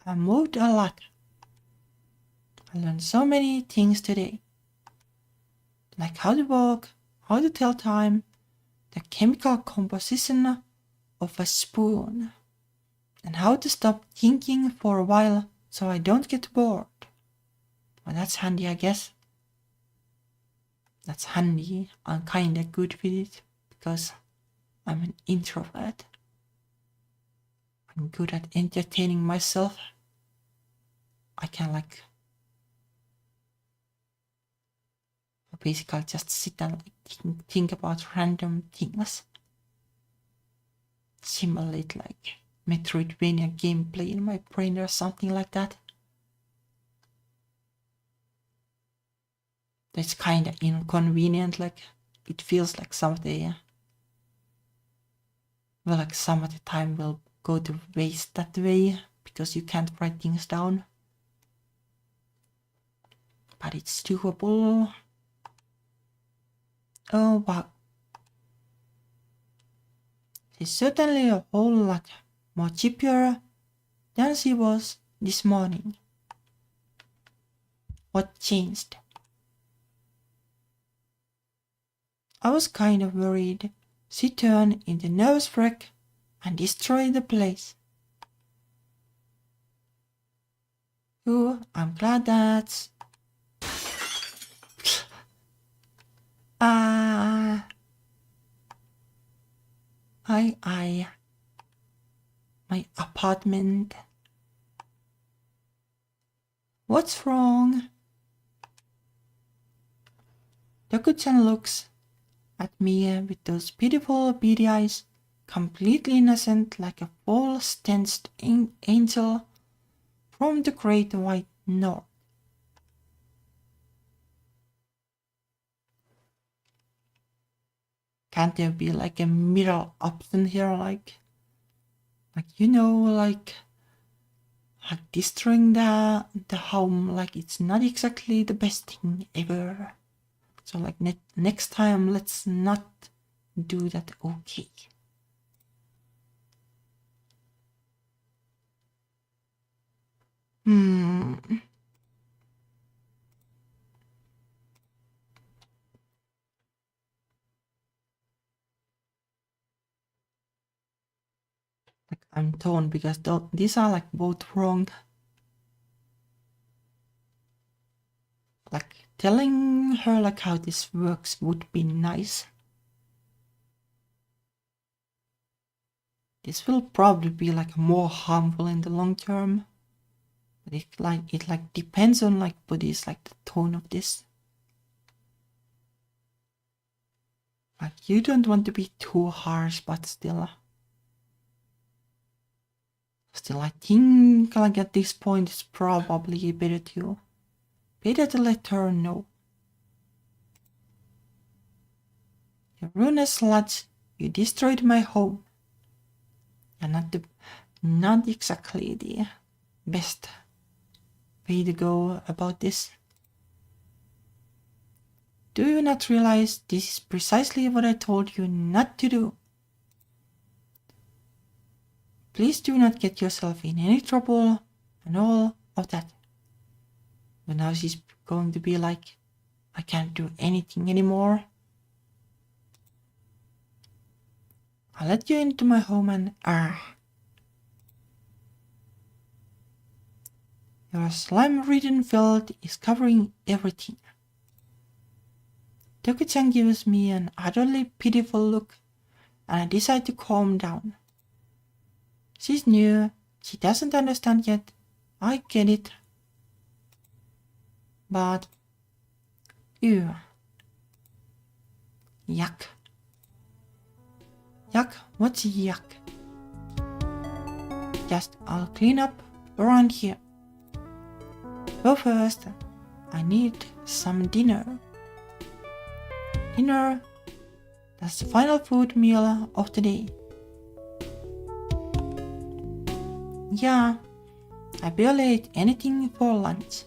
I moved a lot. I learned so many things today. Like how to walk, how to tell time, the chemical composition of a spoon, and how to stop thinking for a while so I don't get bored. Well, that's handy, I guess. That's handy. I'm kinda good with it because I'm an introvert. I'm good at entertaining myself. I can basically just sit and think about random things. Simulate Metroidvania gameplay in my brain or something like that. That's kinda inconvenient, it feels like some of the time will go to waste that way because you can't write things down. But it's doable. Oh wow. She's certainly a whole lot more chippier than she was this morning. What changed? I was kind of worried she'd turn into a nervous wreck and destroy the place. Oh, I'm glad that's... My apartment. What's wrong? Doku-chan looks at me with those pitiful beady eyes, completely innocent like a full-stitched angel from the Great White North. Can't there be like a middle option here, like destroying the home, like it's not exactly the best thing ever. So like next time, let's not do that, okay? Like I'm torn because these are like both wrong. Like telling her like how this works would be nice. This will probably be like more harmful in the long term. But it depends on like what is like the tone of this. Like you don't want to be too harsh, but still I think like at this point it's probably better to let her know. You ruined sludge, you destroyed my home. And not exactly the best way to go about this. Do you not realize this is precisely what I told you not to do? Please do not get yourself in any trouble and all of that. But now she's going to be like, I can't do anything anymore. I'll let you into my home and your slime-ridden field is covering everything. Toku-chan gives me an utterly pitiful look, and I decide to calm down. She's new, she doesn't understand yet, I get it. But, ew. Yuck. Yuck, what's yuck? Just, I'll clean up around here. But first, I need some dinner. Dinner, that's the final food meal of the day. Yeah, I barely ate anything for lunch.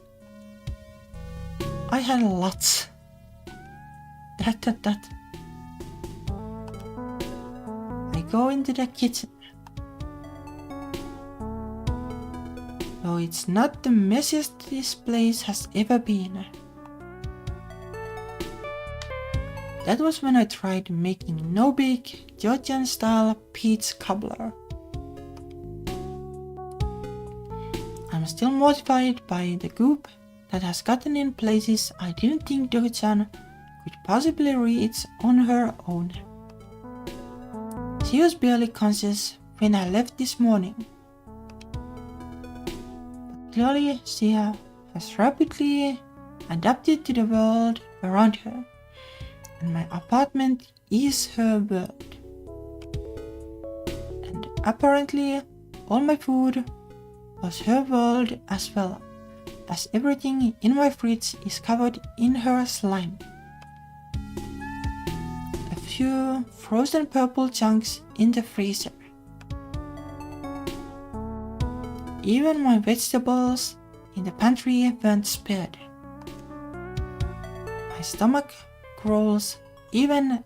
I had lots. That. I go into the kitchen. Though it's not the messiest this place has ever been. That was when I tried making no big Georgian style peach cobbler. I'm still mortified by the goop that has gotten in places I didn't think Toku-chan could possibly reach on her own. She was barely conscious when I left this morning. But clearly she has rapidly adapted to the world around her, and my apartment is her world. And apparently all my food was her world as well, as everything in my fridge is covered in her slime. A few frozen purple chunks in the freezer. Even my vegetables in the pantry weren't spared. My stomach growls even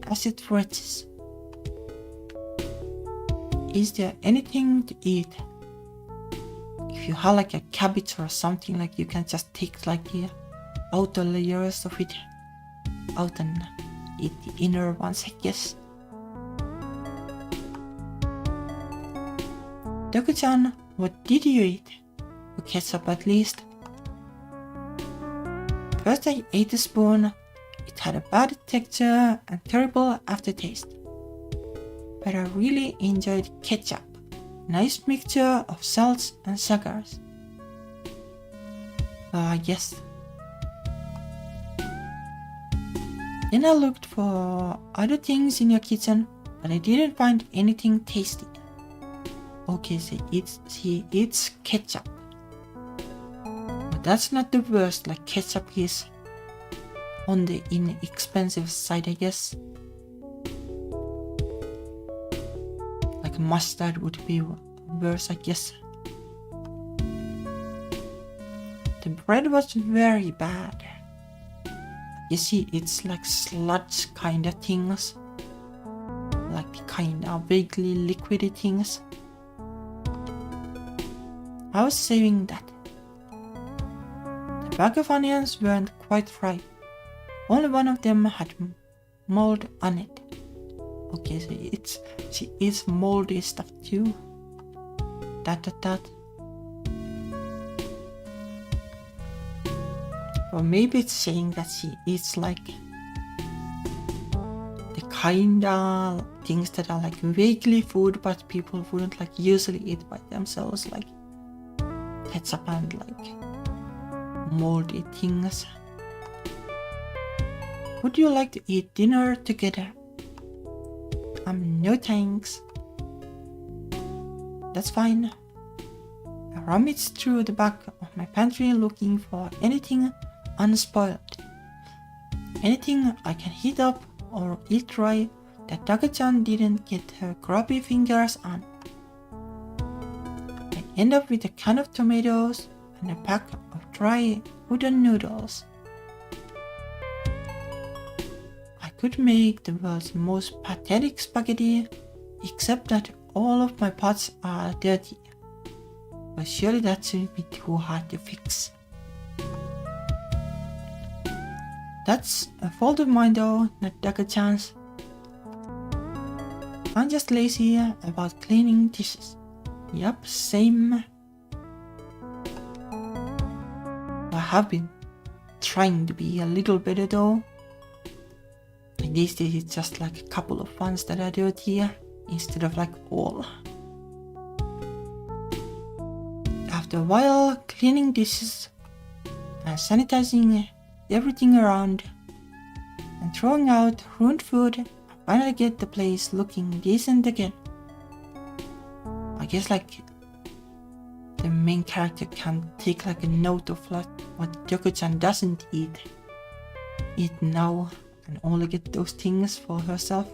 as it retches. Is there anything to eat? If you have like a cabbage or something, like you can just take like the outer layers of it out and eat the inner ones, I guess. Toku-chan, what did you eat? With ketchup at least. First I ate a spoon. It had a bad texture and terrible aftertaste. But I really enjoyed ketchup. Nice mixture of salts and sugars. Yes. Then I looked for other things in your kitchen, but I didn't find anything tasty. Okay, she eats ketchup. that's not the worst, like ketchup is on the inexpensive side, I guess. Like mustard would be worse, I guess. The bread was very bad. You see, it's like sludge kind of things. Like kind of vaguely liquidy things. I was saving that. The bag of onions weren't quite ripe. Only one of them had mold on it. Okay, so she eats moldy stuff too. That. Or maybe it's saying that she eats like the kind of things that are like vaguely food, but people wouldn't like usually eat by themselves, like ketchup and like moldy things. Would you like to eat dinner together? No thanks. That's fine. I rummaged through the back of my pantry looking for anything unspoiled. Anything I can heat up or eat dry that Daka-chan didn't get her grubby fingers on. I end up with a can of tomatoes and a pack of dry udon noodles. I could make the world's most pathetic spaghetti, except that all of my pots are dirty. But surely that shouldn't be too hard to fix. That's a fault of mine though, not Daka-chan's. I'm just lazy about cleaning dishes. Yup, same. I have been trying to be a little better though. Like these days it's just like a couple of ones that are dirty instead of like all. After a while cleaning dishes and sanitizing everything around and throwing out ruined food, I finally get the place looking decent again. I guess like the main character can take like a note of like what Yoko-chan doesn't eat now and only get those things for herself.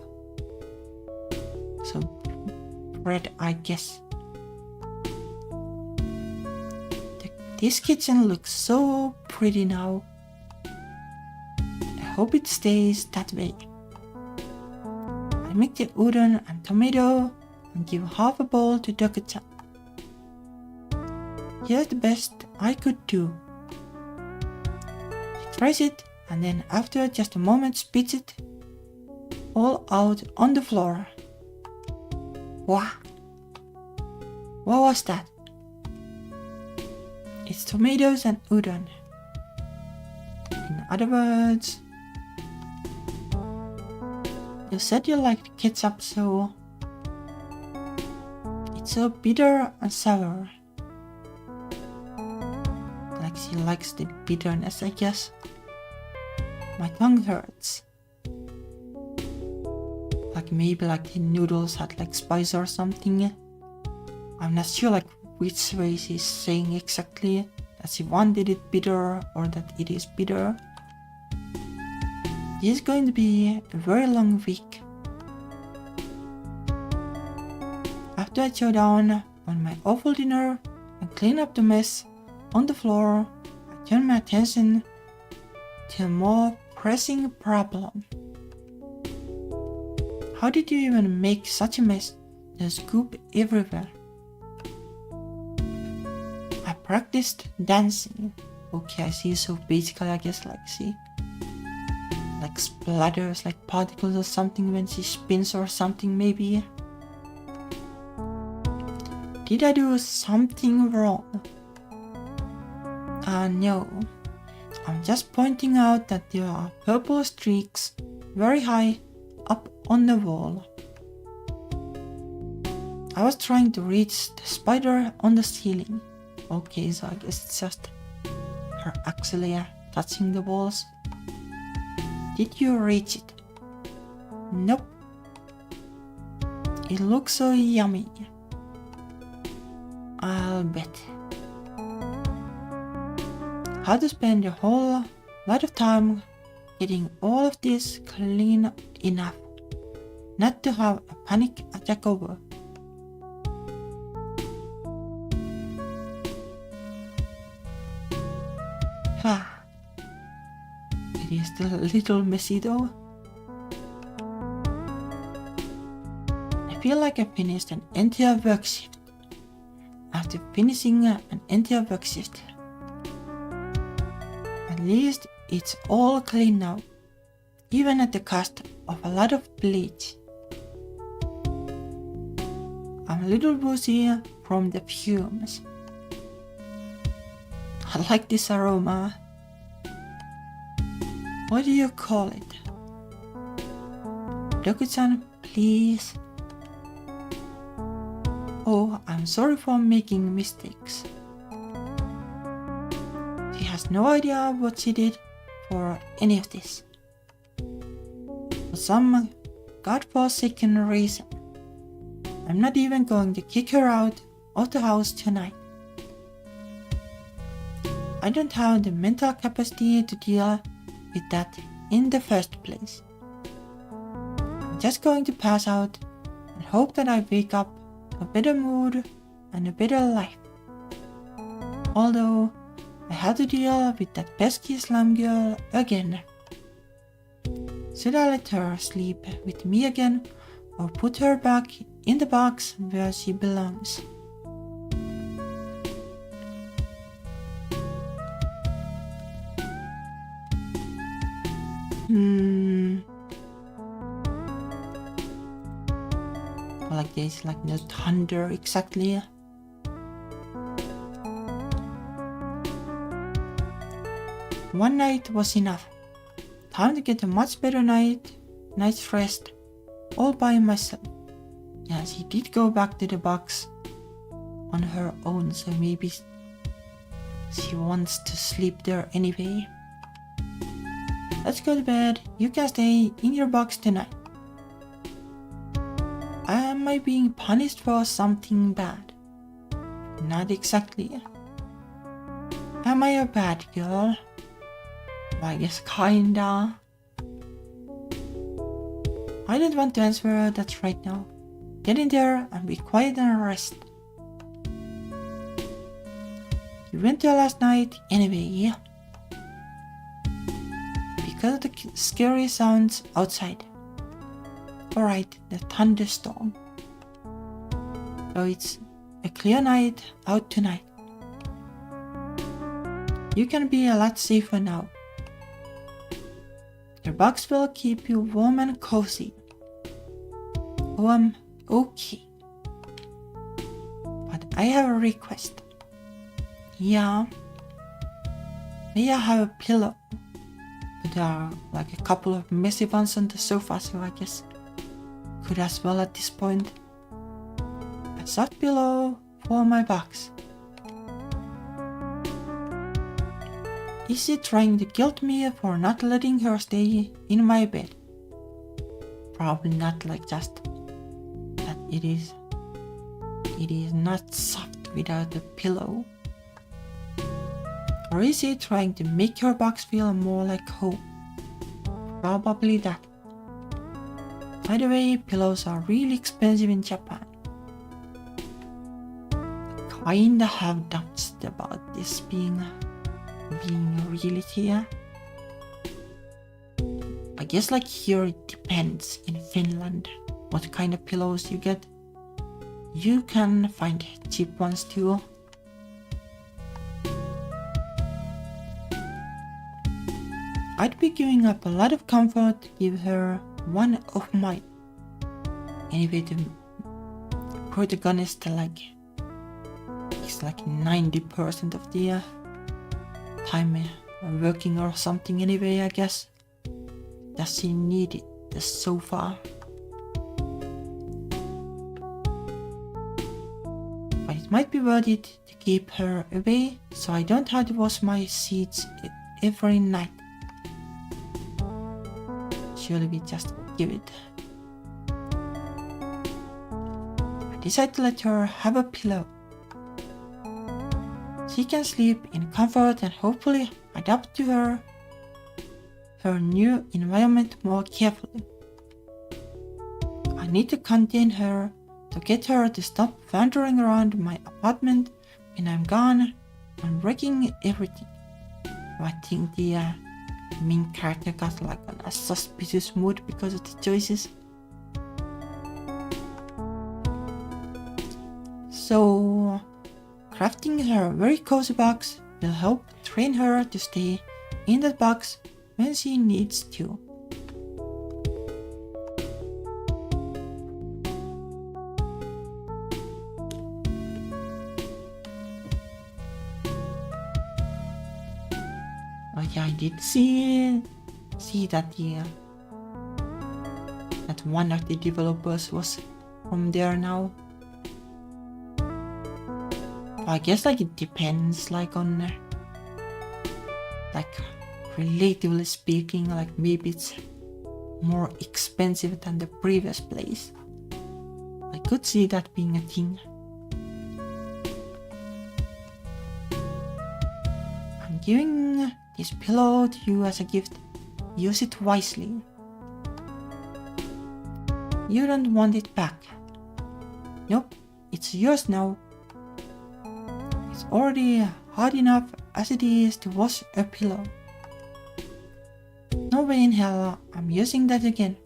So bread, I guess. This kitchen looks so pretty now. I hope it stays that way. I make the udon and tomato and give half a bowl to Yoko-chan. Here's the best I could do. She tries it and then after just a moment spits it all out on the floor. Wow! What was that? It's tomatoes and udon. In other words, you said you liked ketchup, so it's so bitter and sour. Like she likes the bitterness, I guess. My tongue hurts. Like maybe like the noodles had like spice or something. I'm not sure like which way she's saying exactly, that she wanted it bitter or that it is bitter. This is going to be a very long week. After I chow down on my awful dinner and clean up the mess on the floor, I turn my attention to a more pressing problem. How did you even make such a mess? There's goop everywhere. I practiced dancing. Okay, I see, so basically I guess like she like splatters like particles or something when she spins or something maybe. Did I do something wrong? No. I'm just pointing out that there are purple streaks very high up on the wall. I was trying to reach the spider on the ceiling. Okay, so I guess it's just her axilla touching the walls. Did you reach it? Nope. It looks so yummy. I'll bet. how to spend a whole lot of time getting all of this clean enough not to have a panic attack over. It is still a little messy though. I feel like I finished an entire work shift after finishing an entire work shift. At least it's all clean now, even at the cost of a lot of bleach. I'm a little woozy from the fumes. I like this aroma. What do you call it? Doku-chan, please. Oh, I'm sorry for making mistakes. She has no idea what she did for any of this. For some godforsaken reason, I'm not even going to kick her out of the house tonight. I don't have the mental capacity to deal with that in the first place. I'm just going to pass out and hope that I wake up to a better mood and a better life. Although I have to deal with that pesky slum girl again. Should I let her sleep with me again or put her back in the box where she belongs? Like there's like no thunder exactly. One night was enough. Time to get a much better night's rest all by myself. Yeah, she did go back to the box on her own, so maybe she wants to sleep there anyway. Let's go to bed. You can stay in your box tonight. Am I being punished for something bad? Not exactly. Am I a bad girl? I guess kinda. I don't want to answer that right now. Get in there and be quiet and rest. You went there last night anyway. Because of the scary sounds outside. Alright, the thunderstorm. So it's a clear night out tonight. You can be a lot safer now. Your box will keep you warm and cozy. Okay. But I have a request. Yeah. May I have a pillow? There are like a couple of messy ones on the sofa, so I guess could as well at this point. A soft pillow for my box. Is she trying to guilt me for not letting her stay in my bed? Probably not, like just that it is not soft without a pillow. Or is she trying to make her box feel more like home? Probably that. By the way, pillows are really expensive in Japan. I kinda have doubts about this being a reality here. I guess like here it depends in Finland what kind of pillows you get. You can find cheap ones too. I'd be giving up a lot of comfort to give her one of mine. Anyway, the protagonist is like 90% of the time working or something anyway, I guess. Does she need it, the sofa? But it might be worth it to keep her away so I don't have to wash my sheets every night. Surely we just give it. I decided to let her have a pillow. She can sleep in comfort and hopefully adapt to her new environment more carefully. I need to contain her to get her to stop wandering around my apartment when I'm gone and wrecking everything. I think the main character got like a suspicious mood because of the choices. So, crafting her very cozy box will help train her to stay in that box when she needs to. Oh yeah, I did see that that one of the developers was from there now. But I guess like it depends like on like relatively speaking, like maybe it's more expensive than the previous place. I could see that being a thing. I'm giving this pillow to you as a gift. Use it wisely. You don't want it back. Nope, it's yours now. It's already hard enough as it is to wash a pillow. No way in hell I'm using that again.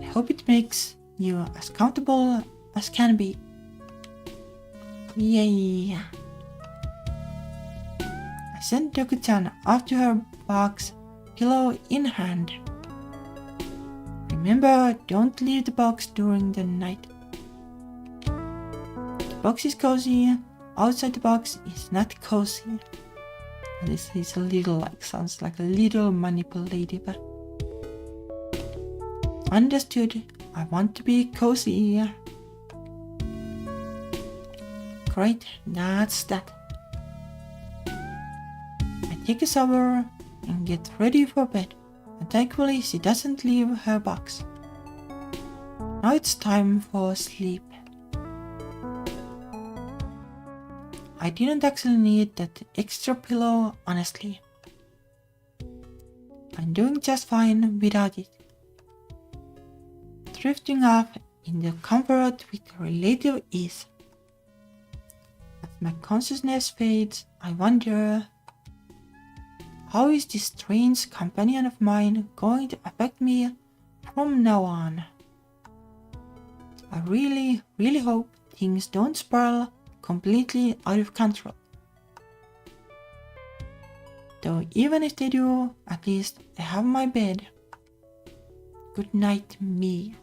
I hope it makes you as comfortable as can be. Yay! I sent Doku-chan off to her box, pillow in hand. Remember, don't leave the box during the night. The box is cozy, outside the box is not cozy. This is a little like, sounds like a little manipulative. Understood, I want to be cozy. Great, that's that. I take a shower and get ready for bed, and thankfully she doesn't leave her box. Now it's time for sleep. I didn't actually need that extra pillow, honestly. I'm doing just fine without it. Drifting off into comfort with relative ease. As my consciousness fades, I wonder, how is this strange companion of mine going to affect me from now on? I really hope things don't spiral completely out of control. Though even if they do, at least I have my bed. Good night, me.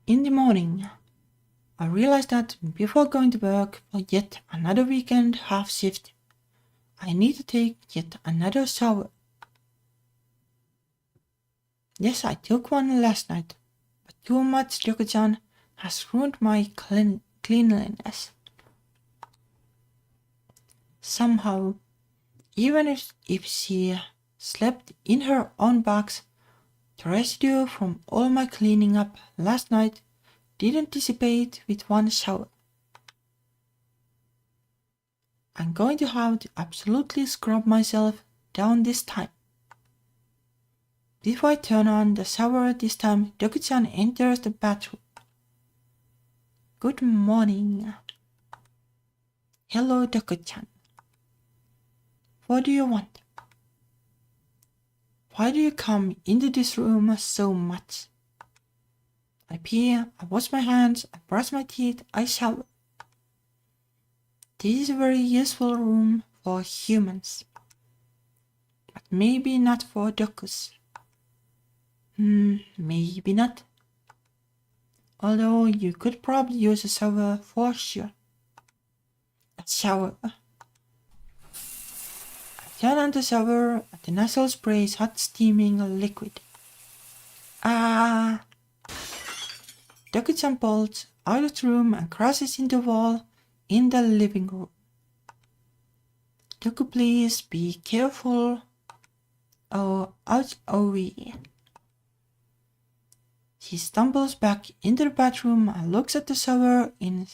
In the morning, I realized that before going to work for yet another weekend half shift, I need to take yet another shower. Yes, I took one last night, but too much Doku-chan has ruined my cleanliness. Somehow, even if she slept in her own box, the residue from all my cleaning up last night didn't dissipate with one shower. I'm going to have to absolutely scrub myself down this time. Before I turn on the shower this time, Doku-chan enters the bathroom. Good morning. Hello, Doku-chan. What do you want? Why do you come into this room so much? I pee, I wash my hands, I brush my teeth, I shower. This is a very useful room for humans. But maybe not for Dokus. Maybe not. Although you could probably use a shower for sure. A shower. I turn on the shower and the nozzle sprays hot steaming liquid. Doku-chan bolts out of the room and crashes into the wall in the living room. Doku, please be careful. Oh, ouch, oh wee. She stumbles back into the bathroom and looks at the shower in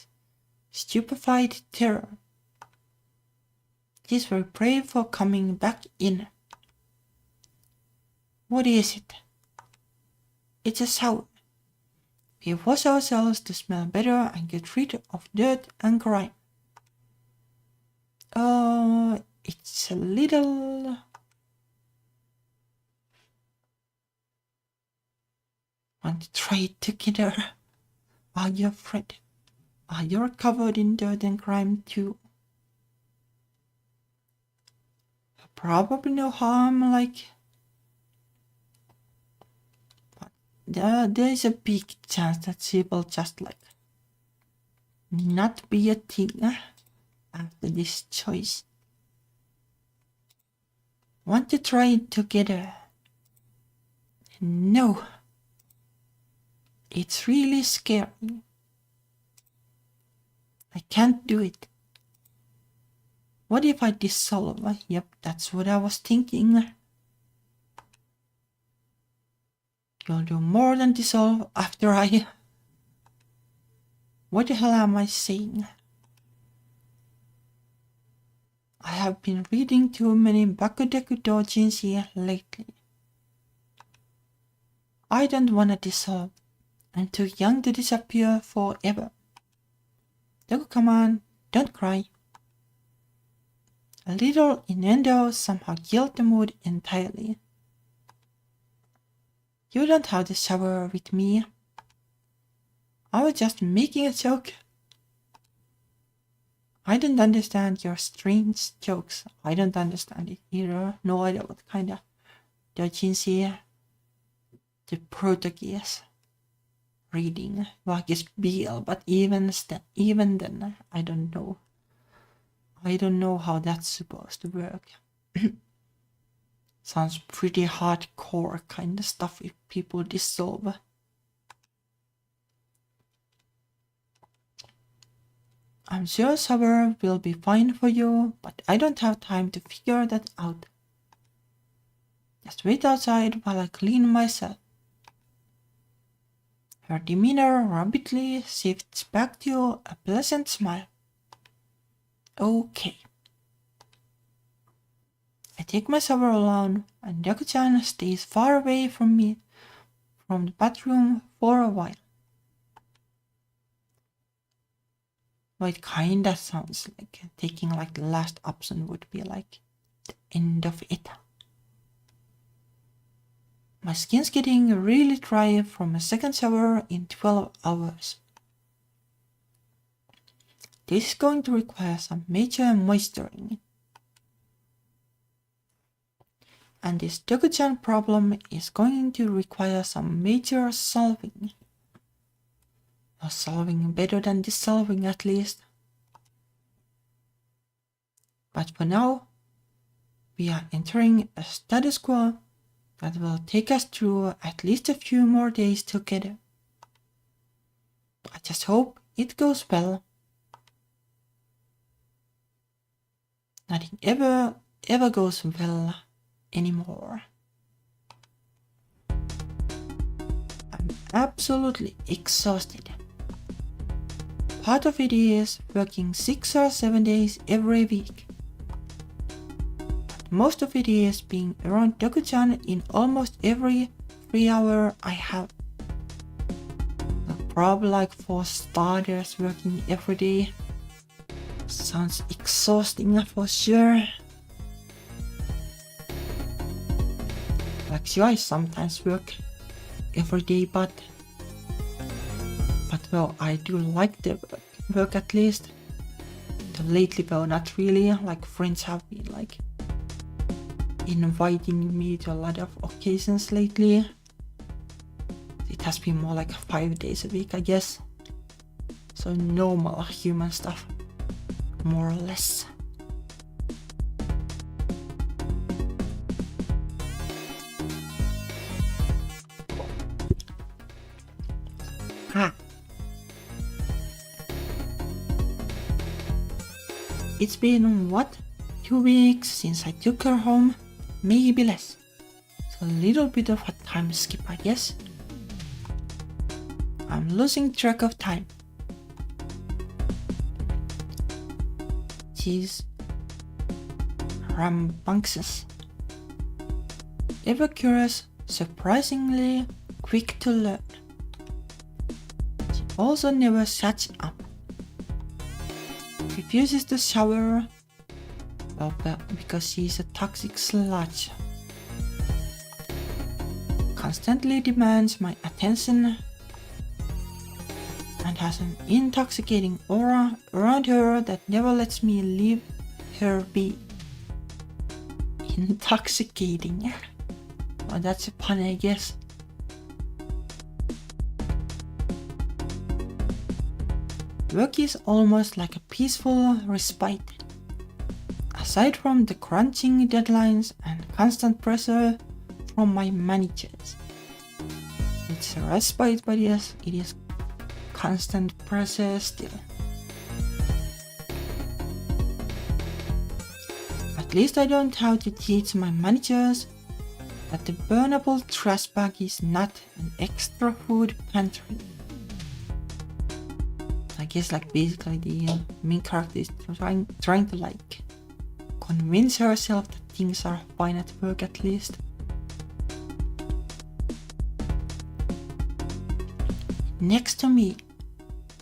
stupefied terror. She's very brave for coming back in. What is it? It's a shower. We wash ourselves to smell better and get rid of dirt and grime. Oh, it's a little... Want to try it together? Are you afraid? Are you covered in dirt and grime too? Probably no harm, like... But there is a big chance that she will just like... not be a thing after this choice. Want to try it together? No. It's really scary. I can't do it. What if I dissolve? Yep, that's what I was thinking. You'll do more than dissolve after I... What the hell am I saying? I have been reading too many Bakudeku doujinshi lately. I don't wanna dissolve. I'm too young to disappear forever. Doku, come on, don't cry. A little innuendo somehow killed the mood entirely. You don't have to shower with me. I was just making a joke. I don't understand your strange jokes. I don't understand it either. No idea what kind of doujinshi the Portuguese reading. Well, I guess BL, but even then, I don't know. I don't know how that's supposed to work. Sounds pretty hardcore kind of stuff if people dissolve. I'm sure shower will be fine for you, but I don't have time to figure that out. Just wait outside while I clean myself. Her demeanor rapidly shifts back to a pleasant smile. Okay. I take my shower alone, and Yaku-chan stays far away from me, from the bathroom for a while. Well, it kinda sounds like taking like the last option would be like the end of it. My skin's getting really dry from a second shower in 12 hours. This is going to require some major moisturizing. And this Doku-chan problem is going to require some major solving. Or solving better than dissolving at least. But for now, we are entering a status quo that will take us through at least a few more days together. I just hope it goes well. Nothing ever goes well anymore. I'm absolutely exhausted. Part of it is working 6 or 7 days every week. But most of it is being around Doku-chan in almost every free hour I have. Probably like 4 starters working every day. Sounds exhausting for sure. Like sure, I sometimes work every day, but well, I do like the work at least. Lately though, not really. Like friends have been like inviting me to a lot of occasions lately. It has been more like 5 days a week, I guess. So normal human stuff, more or less. It's been, what, 2 weeks since I took her home? Maybe less. So a little bit of a time skip, I guess. I'm losing track of time. She's rambunctious, ever curious, surprisingly quick to learn. She also never shuts up. Refuses to shower because she's a toxic sludge. Constantly demands my attention and has an intoxicating aura around her that never lets me leave her be. Intoxicating. Well, that's a pun, I guess. Work is almost like a peaceful respite. Aside from the crunching deadlines and constant pressure from my managers. It's a respite, but yes, it is constant pressure still. At least I don't have to teach my managers that the burnable trash bag is not an extra food pantry. I guess like basically the main character is trying to like convince herself that things are fine at work at least. Next to me,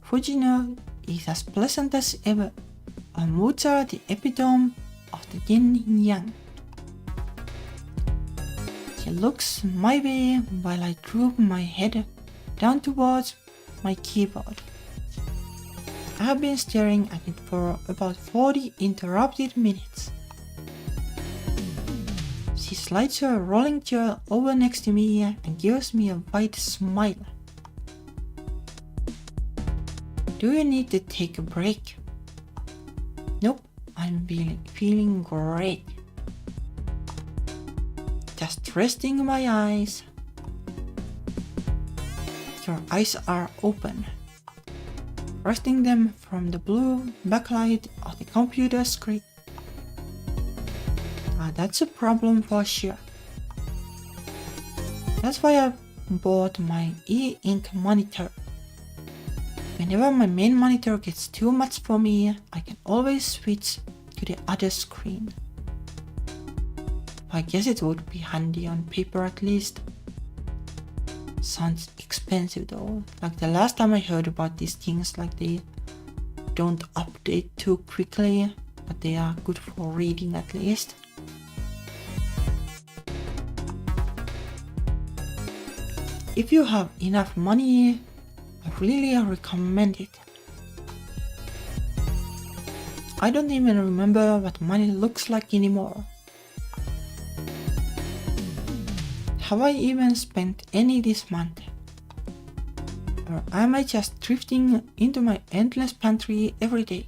Fujino is as pleasant as ever. A Mucha, the epitome of the yin and yang. She looks my way while I droop my head down towards my keyboard. I have been staring at it for about 40 interrupted minutes. She slides her rolling chair over next to me and gives me a wide smile. Do you need to take a break? Nope, I'm feeling great. Just resting my eyes. Your eyes are open. Resting them from the blue backlight of the computer screen. That's a problem for sure. That's why I bought my e-ink monitor. Whenever my main monitor gets too much for me, I can always switch to the other screen. I guess it would be handy on paper at least. Sounds expensive though. Like the last time I heard about these things, like they don't update too quickly, but they are good for reading at least. If you have enough money, I really recommend it. I don't even remember what money looks like anymore. Have I even spent any this month? Or am I just drifting into my endless pantry every day?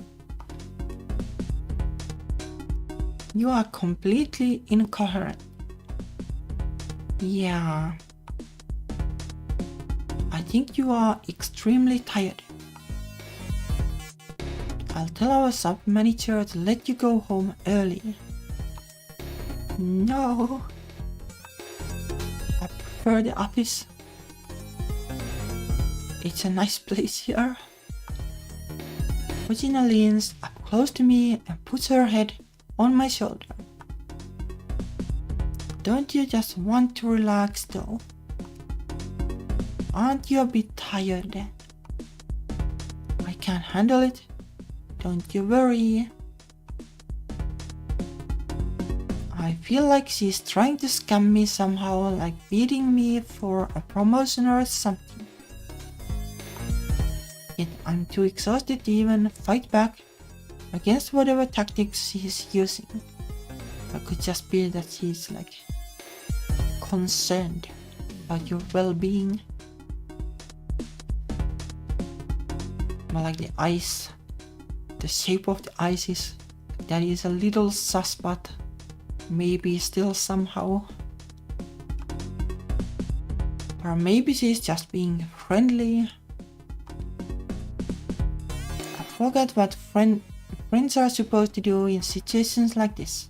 You are completely incoherent. Yeah. I think you are extremely tired. I'll tell our sub-manager to let you go home early. No. I prefer the office. It's a nice place here. Regina leans up close to me and puts her head on my shoulder. Don't you just want to relax though? Aren't you a bit tired? I can handle it. Don't you worry. I feel like she's trying to scam me somehow, like beating me for a promotion or something. Yet I'm too exhausted to even fight back against whatever tactics she's using. It could just be that she's like concerned about your well-being. Like the ice, the shape of the ice is, that is a little sus, but maybe still somehow. Or maybe she's just being friendly. I forgot what friends are supposed to do in situations like this.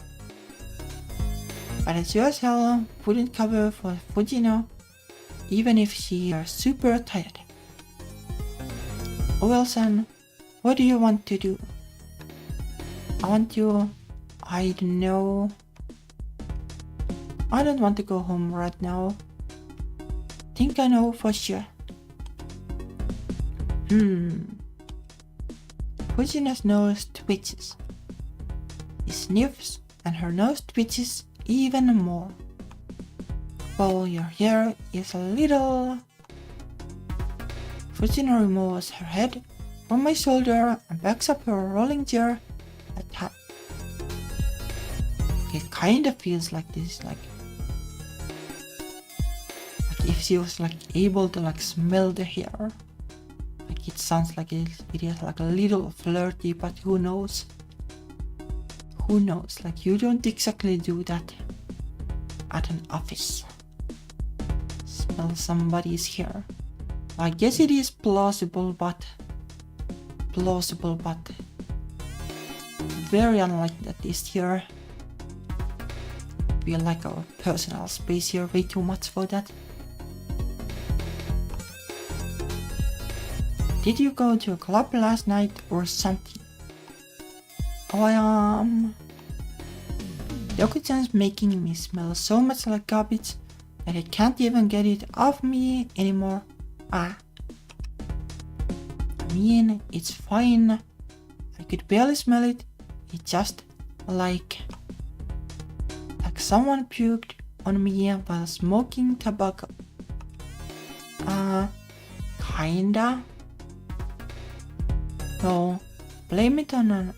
But as usual, wouldn't cover for Fujino, even if she is super tired. Oh well, son, what do you want to do? I don't know. I don't want to go home right now. Think I know for sure. Fujina's nose twitches. She sniffs and her nose twitches even more. While your hair is a little... Fujina removes her head from my shoulder and backs up her rolling chair at hat. It kinda feels like this, like if she was like able to like smell the hair. Like it sounds like it is like a little flirty, but who knows? Who knows? Like you don't exactly do that at an office. Smell somebody's hair. I guess it is plausible, but very unlikely that this here. We like our personal space here way too much for that. Did you go to a club last night or something? Yoku-chan's making me smell so much like garbage that I can't even get it off me anymore. I mean, it's fine. I could barely smell it. It's just like someone puked on me while smoking tobacco. Kinda. No, blame it on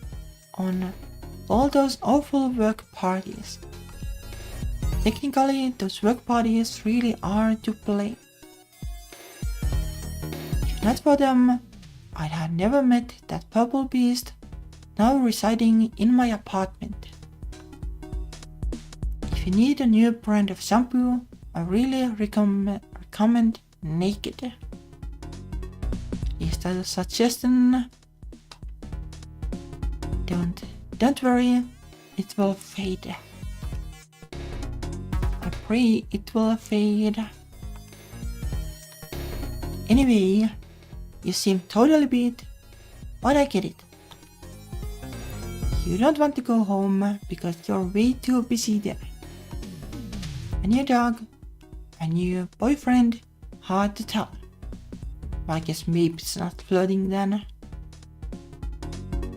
all those awful work parties. Technically, those work parties really are to blame. If not for them, I'd have never met that purple beast now residing in my apartment. If you need a new brand of shampoo, I really recommend Naked. Is that a suggestion? Don't worry, it will fade. I pray it will fade. Anyway, you seem totally beat, but I get it. You don't want to go home because you're way too busy there. A new dog, a new boyfriend, hard to tell. I guess maybe it's not flirting then.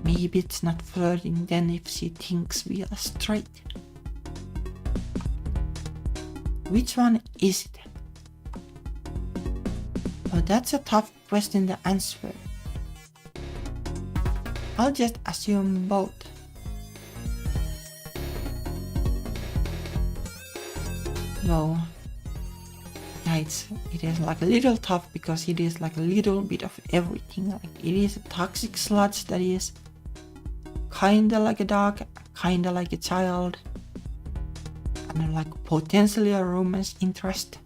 Maybe it's not flirting then if she thinks we are straight. Which one is it? Oh, that's a tough question to answer. I'll just assume both. No. Yeah, it is like a little tough because it is like a little bit of everything. Like it is a toxic sludge that is kinda like a dog, kinda like a child, and like potentially a romance interest.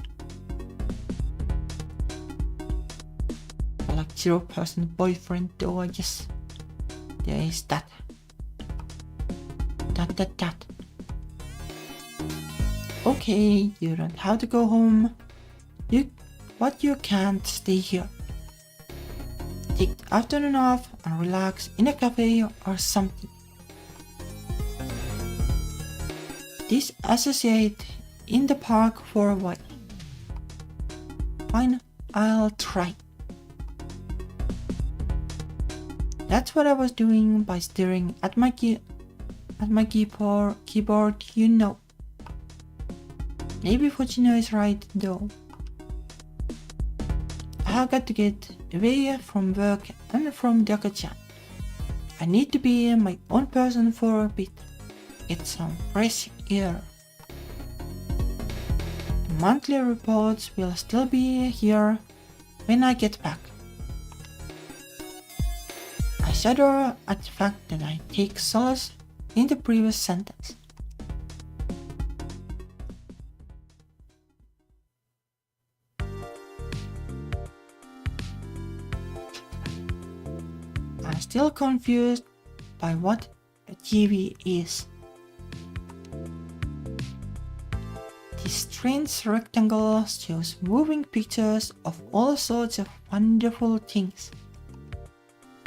Like 0% boyfriend though, I guess. There is that. That. Okay, you don't have to go home. But you can't stay here. Take the afternoon off and relax in a cafe or something. Disassociate in the park for a while. Fine, I'll try. That's what I was doing by staring at my keyboard, you know. Maybe Fujino is right though. I got to get away from work and from Daka-chan. I need to be my own person for a bit. Get some fresh air. The monthly reports will still be here when I get back. I shudder at the fact that I take solace in the previous sentence. I'm still confused by what a TV is. This strange rectangle shows moving pictures of all sorts of wonderful things.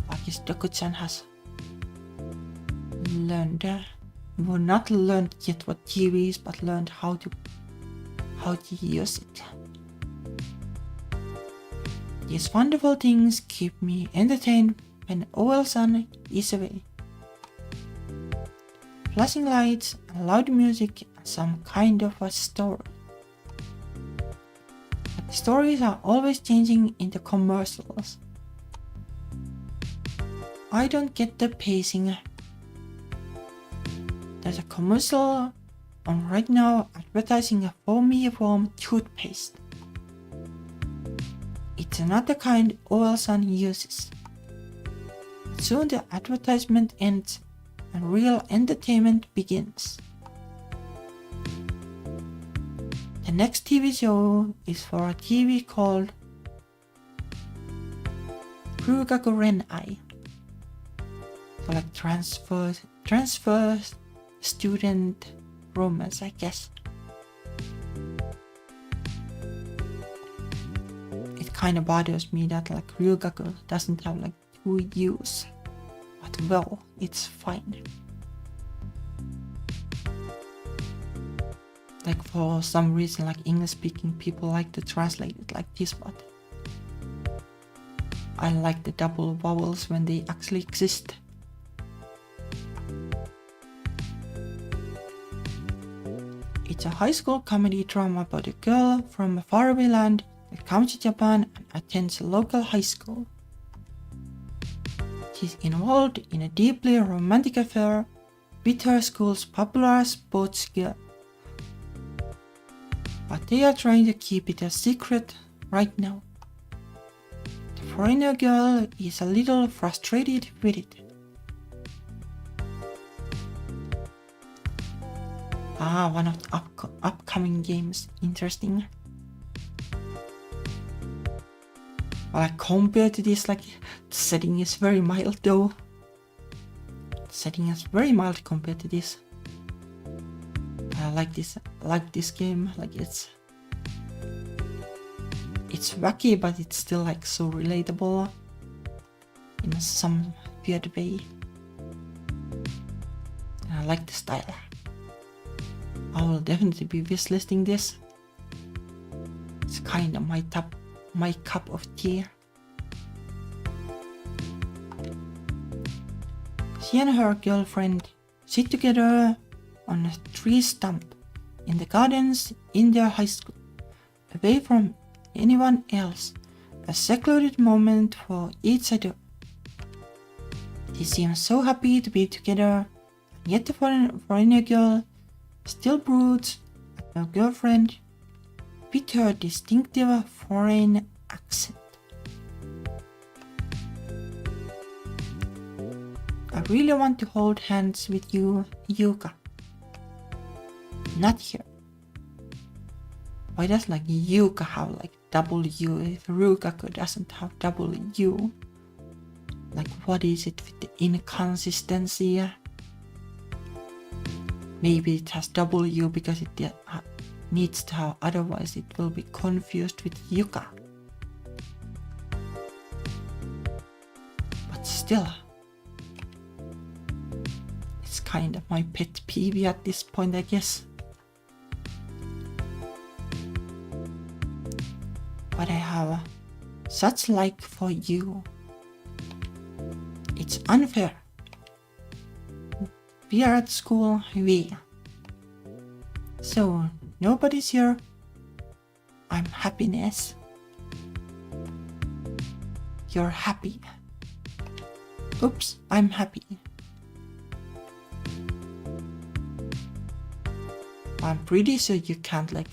I guess Doku-chan has learned, well, not learned yet what TV is, but learned how to use it. These wonderful things keep me entertained when OL-san is away. Flashing lights, and loud music, and some kind of a story. But the stories are always changing in the commercials. I don't get the pacing. There's a commercial on right now advertising a foamy foam toothpaste. It's not the kind OL-san uses. But soon the advertisement ends and real entertainment begins. The next TV show is for a TV called Rugaku Renai. So like transfer student romance, I guess. It kind of bothers me that like Ryugaku doesn't have like 2 U's. But well, it's fine. Like for some reason, like English speaking people like to translate it like this, but I like the double vowels when they actually exist. It's a high school comedy drama about a girl from a faraway land that comes to Japan and attends a local high school. She's involved in a deeply romantic affair with her school's popular sports girl. But they are trying to keep it a secret right now. The foreigner girl is a little frustrated with it. One of the upcoming games. Interesting. Well, compared to this, like, the setting is very mild though. The setting is very mild compared to this. I like this game. Like it's wacky, but it's still like so relatable in some weird way. And I like the style. I will definitely be wishlisting this. It's kind of my cup of tea. She and her girlfriend sit together on a tree stump in the gardens in their high school, away from anyone else, a secluded moment for each other. They seem so happy to be together, and yet the foreigner girl still broods at her girlfriend with her distinctive foreign accent. I really want to hold hands with you, Yuka. Not here. Why does like Yuka have like W if Rugaku doesn't have W? Like what is it with the inconsistency? Maybe it has W because it needs to have, otherwise it will be confused with Yuka. But still, it's kind of my pet peeve at this point, I guess. But I have such like for you. It's unfair. We are at school, so nobody's here. I'm happiness. You're happy. Oops, I'm happy. I'm pretty sure you can't like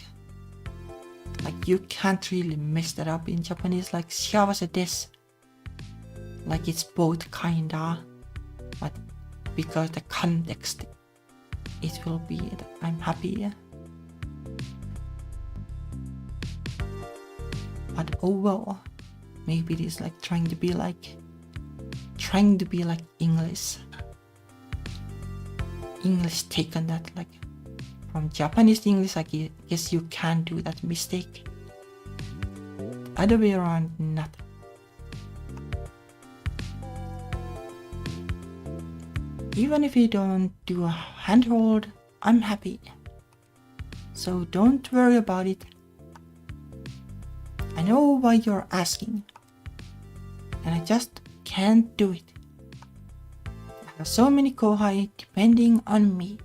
you can't really mess that up in Japanese, like幸せです. Like it's both kinda, but because the context, it will be that I'm happy. But oh well, maybe it is like trying to be like English. English take on that. Like from Japanese to English, I guess you can do that mistake. The other way around, not. Even if you don't do a handhold, I'm happy. So don't worry about it. I know why you're asking, and I just can't do it. I have so many kohai depending on me.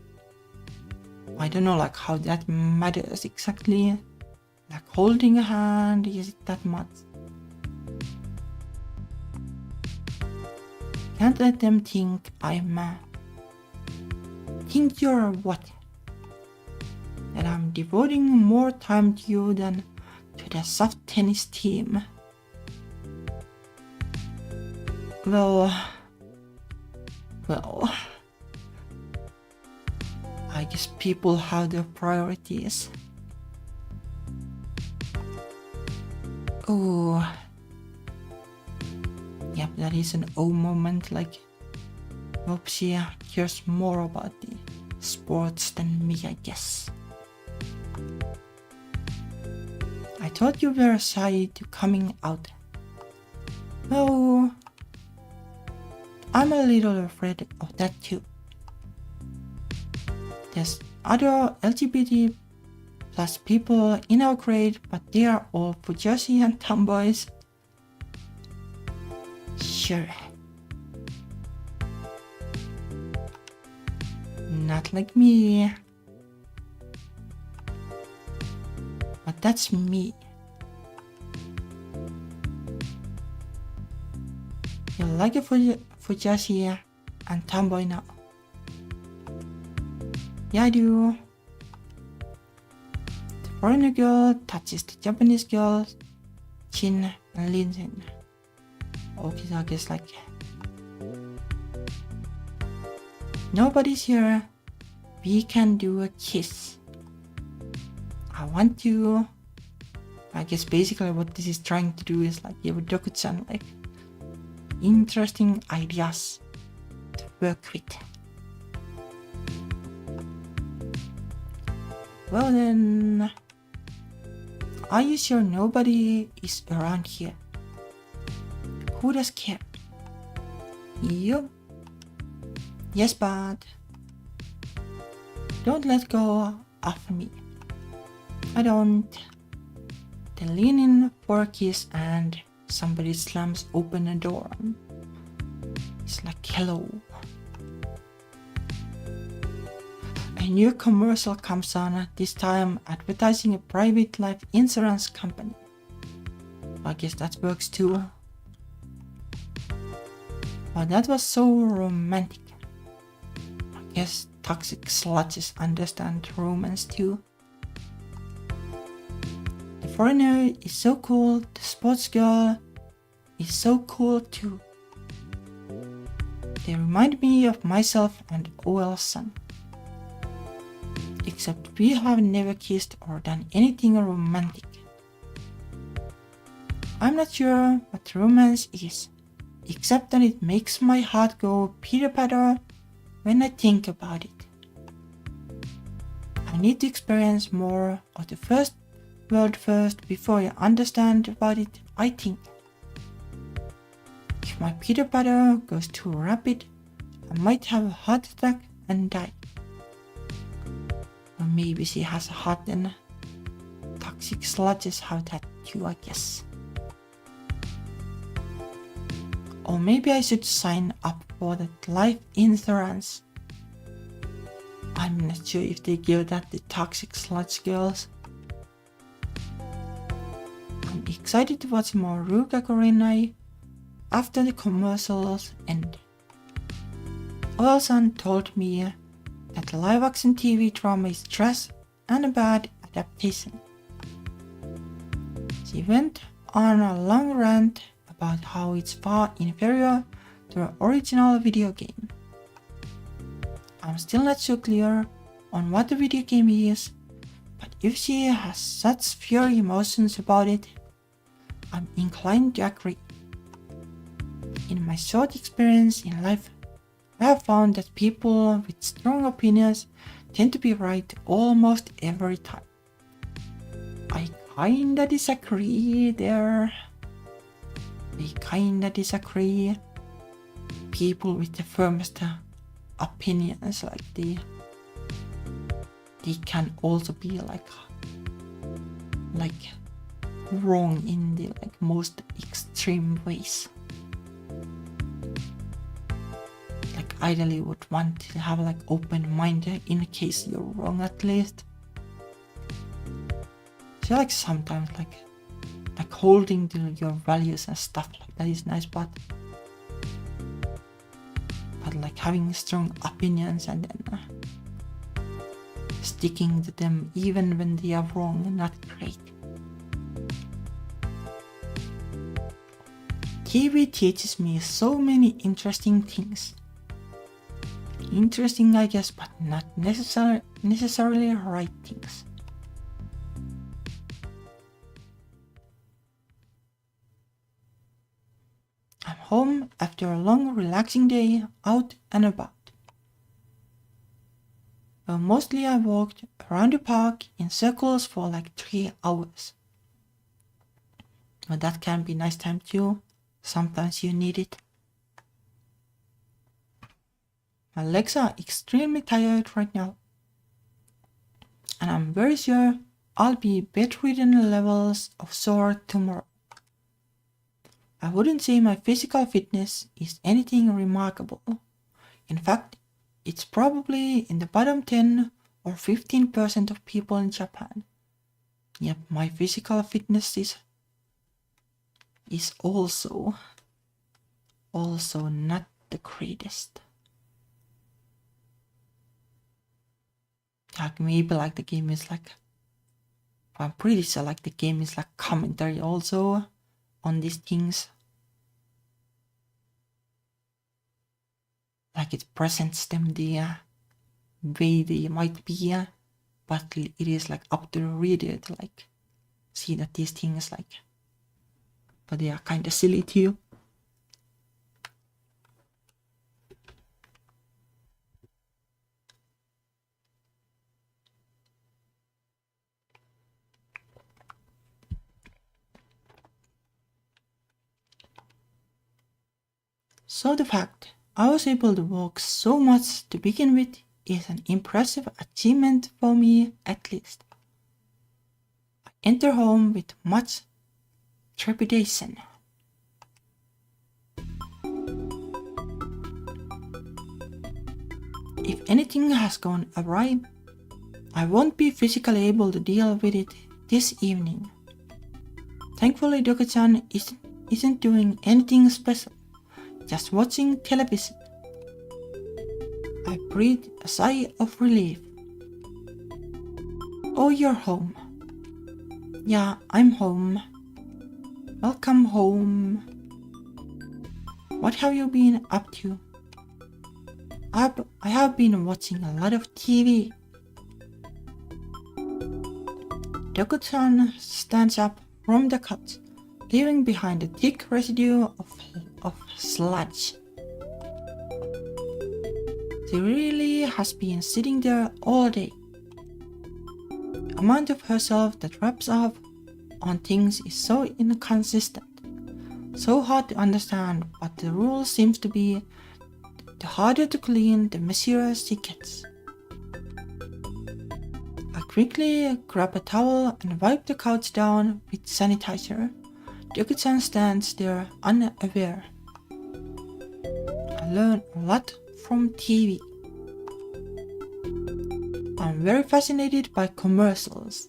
I don't know like how that matters exactly. Like holding a hand, is it that much? Can't let them think I'm think you're what? That I'm devoting more time to you than to the soft tennis team. Well, I guess people have their priorities. Oh, yep, that is an O moment. Like, Whoopsie cares more about the sports than me, I guess. I thought you were shy to coming out. Well, I'm a little afraid of that too. There's other LGBT plus people in our grade, but they are all fujoshi and tomboys. Sure. Not like me. But that's me. You like a fujoshi and tomboy now? Yeah, I do. The foreigner girl touches the Japanese girl's chin and leans in. Okay, so I guess like nobody's here. We can do a kiss. I want to. I guess basically what this is trying to do is like give Doku-chan like interesting ideas to work with. Well then, are you sure nobody is around here? Who does care? You? Yes, but don't let go of me. I don't. They lean in for a kiss and somebody slams open a door. It's like, hello. A new commercial comes on, this time advertising a private life insurance company. I guess that works too. But that was so romantic. I guess toxic sludges understand romance too. The foreigner is so cool, the sports girl is so cool too. They remind me of myself and OL-san. Except we have never kissed or done anything romantic. I'm not sure what romance is, except that it makes my heart go pitter-patter when I think about it. I need to experience more of the first world first before I understand about it, I think. If my pitter-patter goes too rapid, I might have a heart attack and die. Or maybe she has a heart and toxic sludges have that too, I guess. Or maybe I should sign up for that life insurance. I'm not sure if they give that the toxic sludge girls. I'm excited to watch more Ruka Korenai after the commercials end. Oil-san told me that live action TV drama is trash and a bad adaptation. She went on a long rant about how it's far inferior to the original video game. I'm still not so clear on what the video game is, but if she has such pure emotions about it, I'm inclined to agree. In my short experience in life, I have found that people with strong opinions tend to be right almost every time. I kinda disagree there. People with the firmest opinions, like they can also be like wrong in the most extreme ways. Ideally would want to have open mind in case you're wrong, at least. So sometimes holding to your values and stuff like that is nice, but having strong opinions and then sticking to them even when they are wrong, not great. TV teaches me so many interesting things. Interesting, I guess, but not necessarily right things. I'm home after a long, relaxing day out and about. Mostly I walked around the park in circles for 3 hours. But that can be nice time too. Sometimes you need it. My legs are extremely tired right now. And I'm very sure I'll be bedridden levels of sore tomorrow. I wouldn't say my physical fitness is anything remarkable. In fact, it's probably in the bottom 10 or 15% of people in Japan. Yep, my physical fitness is also not the greatest. Maybe the game is I'm pretty sure the game is commentary also on these things. It presents them the way they might be, but it is up to the reader to see that these things but they are kind of silly too. So the fact I was able to walk so much to begin with is an impressive achievement for me, at least. I enter home with much trepidation. If anything has gone awry, I won't be physically able to deal with it this evening. Thankfully, Doka-chan isn't doing anything special, just watching television. I breathe a sigh of relief. Oh, you're home. Yeah, I'm home. Welcome home. What have you been up to? I have been watching a lot of TV. Doka-chan stands up from the couch, leaving behind a thick residue of sludge. She really has been sitting there all day. The amount of herself that rubs off on things is so inconsistent, so hard to understand, but the rule seems to be the harder to clean, the messier she gets. I quickly grab a towel and wipe the couch down with sanitizer. Doka-chan stands there unaware. I learn a lot from TV. I'm very fascinated by commercials.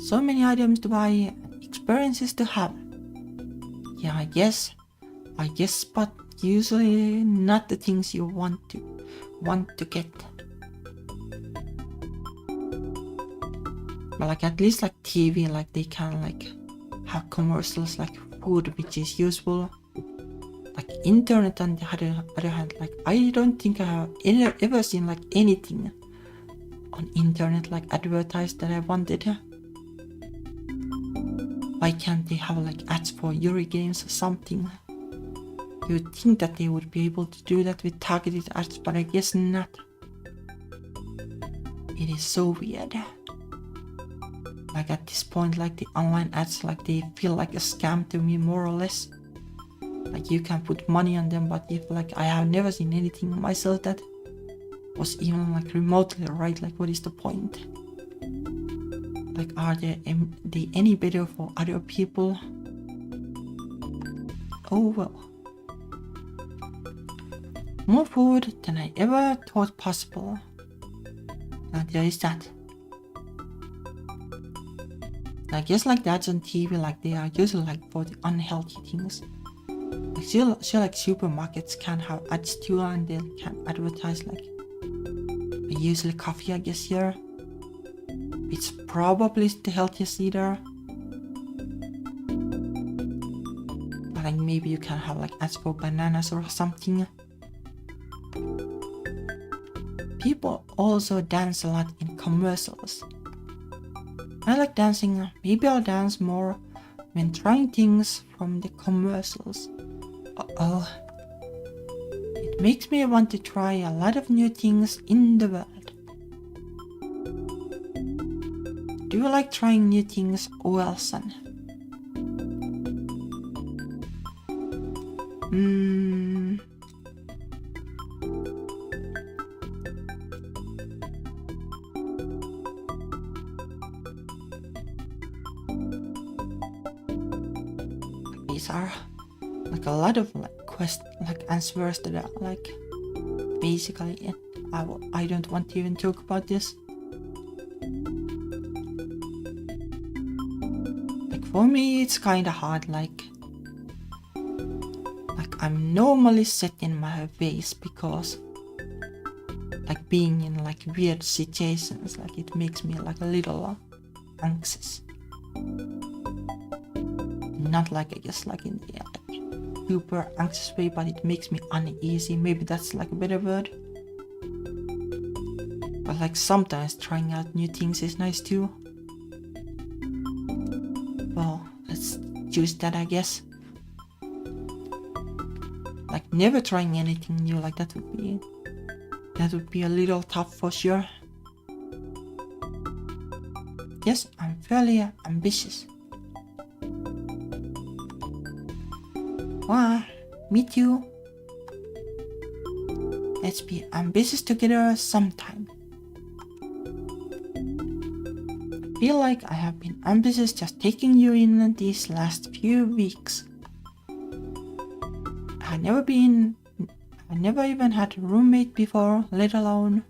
So many items to buy, experiences to have. Yeah, I guess, but usually not the things you want to get. But at least TV, they can have commercials food, which is useful. Internet on the other hand, I don't think I have ever seen anything on internet advertised that I wanted. Why can't they have ads for Yuri games or something? You'd think that they would be able to do that with targeted ads, but I guess not. It is so weird. Like at this point, like the online ads, like they feel like a scam to me more or less. Like you can put money on them, but if like I have never seen anything myself that was even like remotely right, like what is the point? Like are they any better for other people? Oh well. More food than I ever thought possible. And there is that. I guess like that's on TV, like they are usually like for the unhealthy things. Like sure like supermarkets can have ads too, and they can advertise like usually coffee, I guess here. It's probably the healthiest either. But like maybe you can have like ads for bananas or something. People also dance a lot in commercials. I like dancing. Maybe I'll dance more when trying things from the commercials. Uh-oh. It makes me want to try a lot of new things in the world. Do you like trying new things, Wilson? These are like a lot of like answers that are like basically it. I don't want to even talk about this. Like for me it's kinda hard, like I'm normally set in my ways because like being in like weird situations, like it makes me like a little anxious. Not like I guess like in the like super anxious way, but it makes me uneasy. Maybe that's like a better word. But like sometimes trying out new things is nice too. Well, let's choose that, I guess. Like never trying anything new, like that would be a little tough for sure. Yes, I'm fairly ambitious. Wow, me too. Let's be ambitious together sometime. I feel like I have been ambitious just taking you in these last few weeks. I've never even had a roommate before, let alone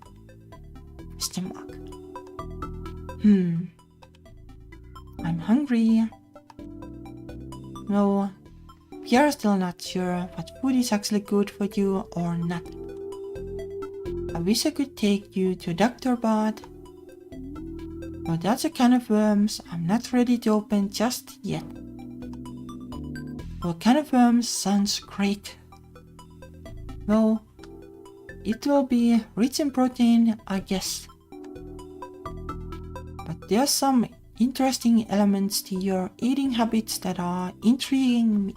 question mark. I'm hungry. No, we are still not sure what food is actually good for you or not. I wish I could take you to Dr. Bud, but that's a can of worms I'm not ready to open just yet. Well, can of worms sounds great. Well, it will be rich in protein, I guess. But there are some interesting elements to your eating habits that are intriguing me.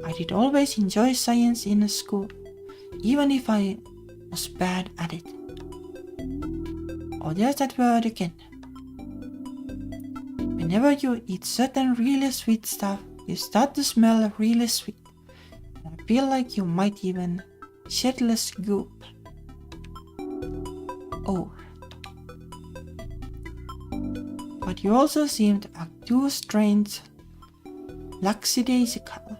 I did always enjoy science in school, even if I was bad at it. Oh, there's that word again. Whenever you eat certain really sweet stuff, you start to smell really sweet. I feel like you might even shed less goop. Oh. But you also seem to act too strange, lackadaisical.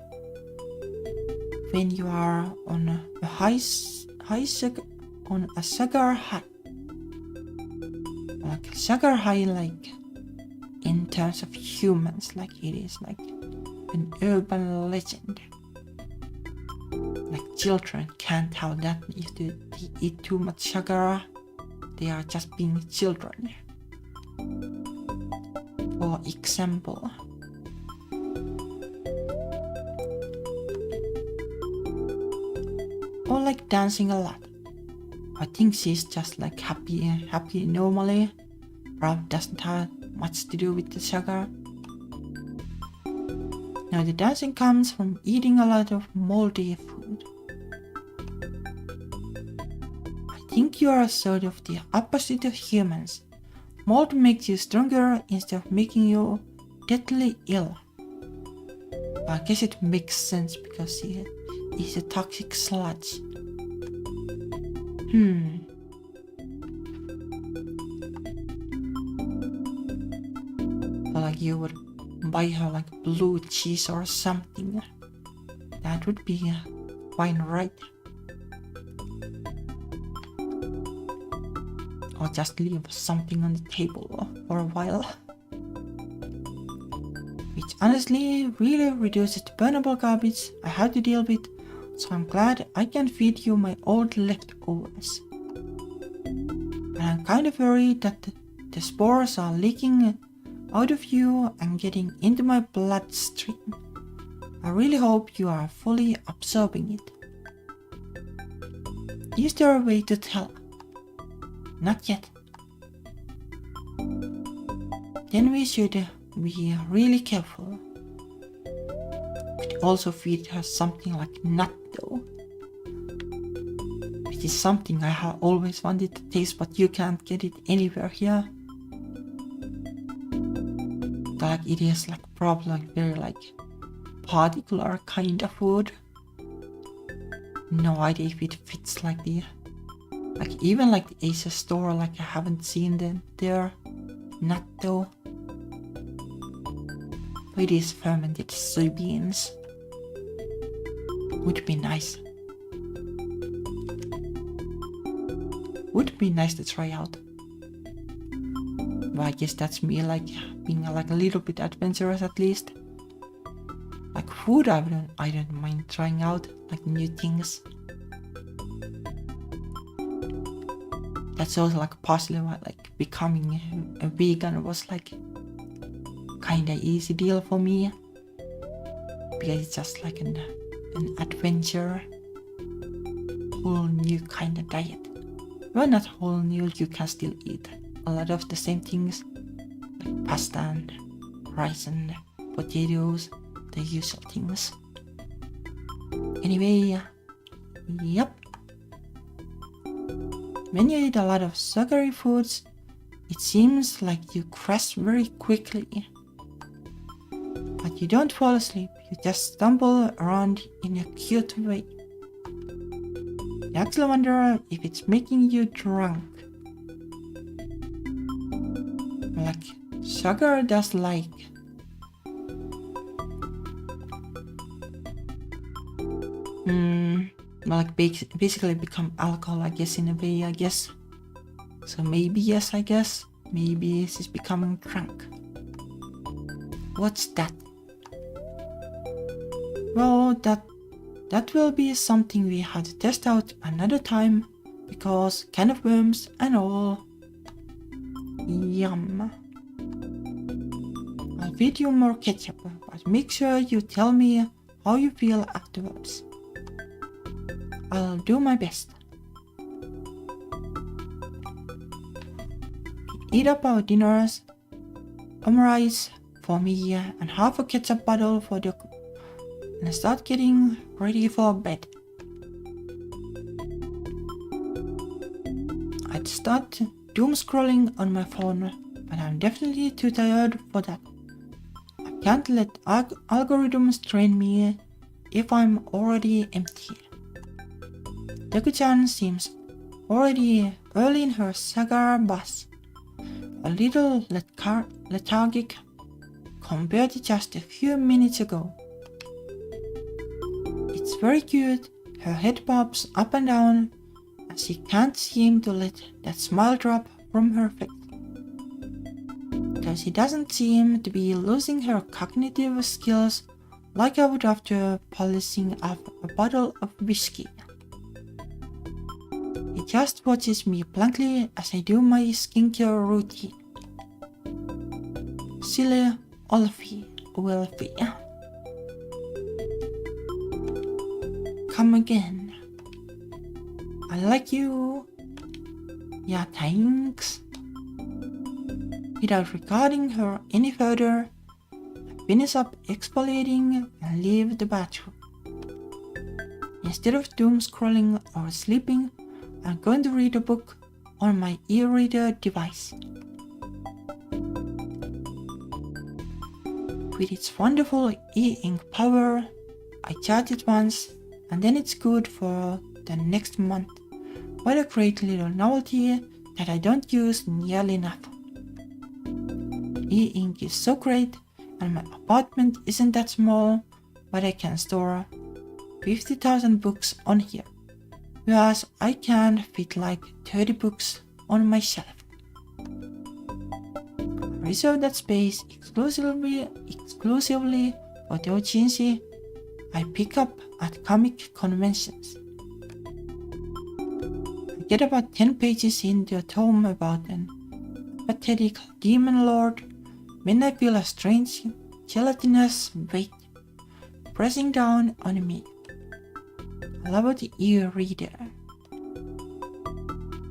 When you are on a sugar high. Like sugar high, like in terms of humans, like it is like an urban legend. Like children can't have that if they eat too much sugar. They are just being children. For example. Or like dancing a lot. I think she's just like happy normally. Probably doesn't have much to do with the sugar. Now the dancing comes from eating a lot of moldy food. I think you are sort of the opposite of humans. Mold makes you stronger instead of making you deathly ill. But I guess it makes sense because he is a toxic sludge. Like you would buy her like blue cheese or something. That would be fine, right? Or just leave something on the table for a while. Which honestly really reduces the burnable garbage I have to deal with, so I'm glad I can feed you my old leftovers. But I'm kind of worried that the spores are leaking out of you and getting into my bloodstream. I really hope you are fully absorbing it. Is there a way to tell? Not yet. Then we should be really careful. Could also feed her something like nut though. Which is something I have always wanted to taste, but you can't get it anywhere here. Like it is like probably like very like particular kind of food. No idea if it fits like the even like the Asia store, like I haven't seen them there. Not though. But it is fermented soybeans. Would be nice. Would be nice to try out. But I guess that's me like being like a little bit adventurous at least. Like food I don't mind trying out like new things. That's also like possibly why like becoming a vegan was like kinda easy deal for me. Because it's just like an adventure. Whole new kind of diet. Well, not whole new, you can still eat a lot of the same things. Like pasta and rice and potatoes, the usual things. Anyway, yep. When you eat a lot of sugary foods, it seems like you crash very quickly. But you don't fall asleep, you just stumble around in a cute way. I actually wonder if it's making you drunk. Like sugar does like. Like basically become alcohol, I guess, in a way, I guess. So maybe yes, I guess. Maybe she's becoming drunk. What's that? Well, that will be something we have to test out another time, because can of worms and all. Yum. I'll feed you more ketchup, but make sure you tell me how you feel afterwards. I'll do my best. We eat up our dinners, rice for me and half a ketchup bottle for the and start getting ready for bed. I'd start doom scrolling on my phone, but I'm definitely too tired for that. I can't let algorithms train me if I'm already empty. Deku-chan seems already early in her saga bus, a little lethargic compared to just a few minutes ago. It's very cute, her head bobs up and down, and she can't seem to let that smile drop from her face. Though she doesn't seem to be losing her cognitive skills like I would after polishing up a bottle of whiskey. He just watches me blankly as I do my skincare routine. Silly Wolfie. Come again. I like you. Yeah, thanks. Without regarding her any further, I finish up exfoliating and leave the bathroom. Instead of doom scrolling or sleeping, I'm going to read a book on my e-reader device. With its wonderful e-ink power, I charge it once and then it's good for the next month. What a great little novelty that I don't use nearly enough. E-ink is so great and my apartment isn't that small, but I can store 50,000 books on here, whereas I can fit like 30 books on my shelf. I reserve that space exclusively for doujinshi I pick up at comic conventions. I get about 10 pages into a tome about an pathetic demon lord when I feel a strange gelatinous weight pressing down on me. I love the e-reader.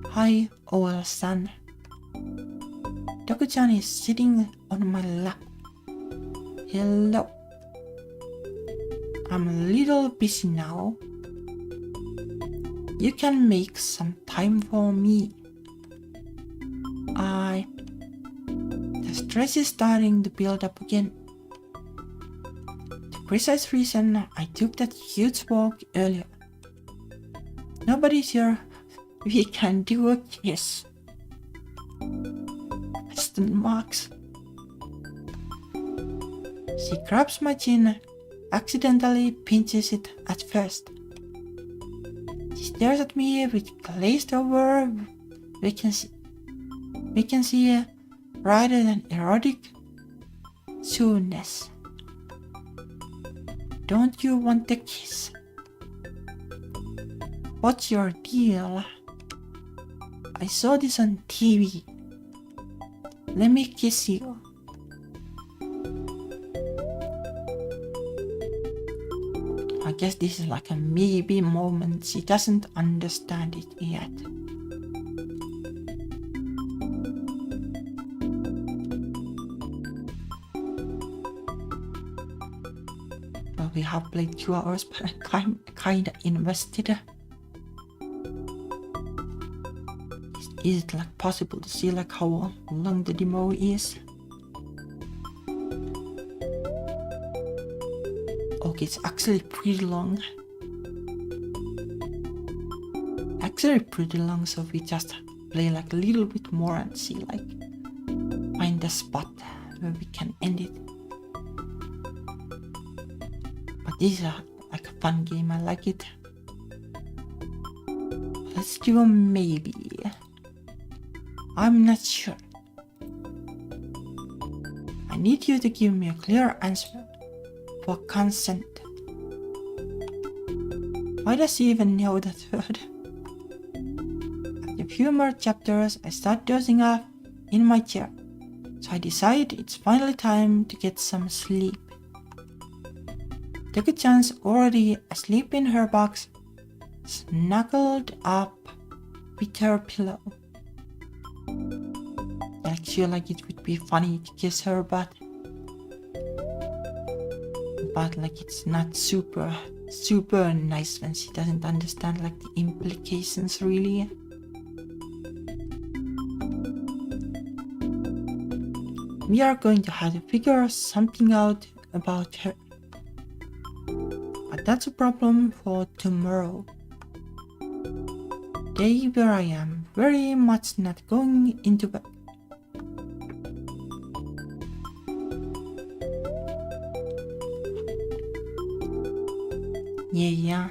Hi, old son. Doku-chan is sitting on my lap. Hello. I'm a little busy now. You can make some time for me. The stress is starting to build up again. The precise reason I took that huge walk earlier. Nobody's here. We can do a kiss. Question marks. She grabs my chin, accidentally pinches it at first. She stares at me with glazed over vacancy rather than erotic soonness. Don't you want a kiss? What's your deal? I saw this on TV. Let me kiss you. I guess this is like a maybe moment. She doesn't understand it yet. Well, we have played 2 hours, but I'm kinda invested. Is it like possible to see like how long the demo is? Okay, it's actually pretty long. So we just play like a little bit more and see like find the spot where we can end it. But this is like a fun game, I like it. Let's do a maybe. I'm not sure. I need you to give me a clear answer for consent. Why does he even know that word? After a few more chapters, I start dozing off in my chair, so I decide it's finally time to get some sleep. Doku-chan's already asleep in her box, snuggled up with her pillow. I feel like it would be funny to kiss her, but like it's not super nice when she doesn't understand like the implications really. We are going to have to figure something out about her, but that's a problem for tomorrow. Day where I am very much not going into bed. Yeah.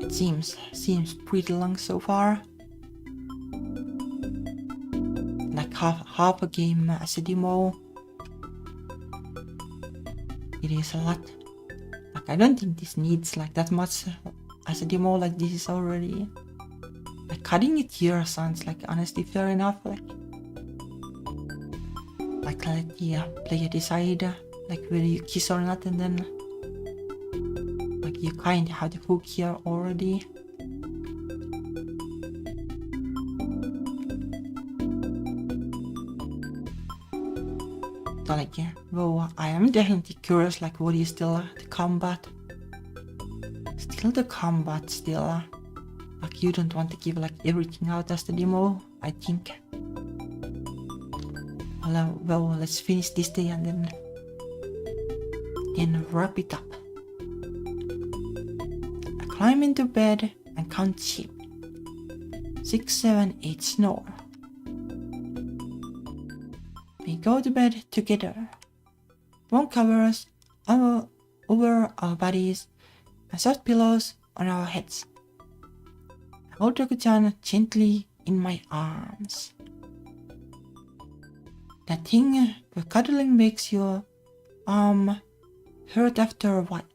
It seems pretty long so far. Like half a game as a demo. It is a lot. Like I don't think this needs like that much as a demo. Like this is already like cutting it here sounds like honestly fair enough. Like let the player decide like whether you kiss or not, and then you kind of have the hook here already. like, well, I am definitely curious, like, what is still the combat? Still the combat, still. Like, you don't want to give, like, everything out as the demo, I think. Well, let's finish this day and then wrap it up. I climb into bed and count sheep. 6, 7, 8 snore. We go to bed together. One covers over our bodies and soft pillows on our heads. I hold Roku-chan gently in my arms. That thing where cuddling makes your arm hurt after a while.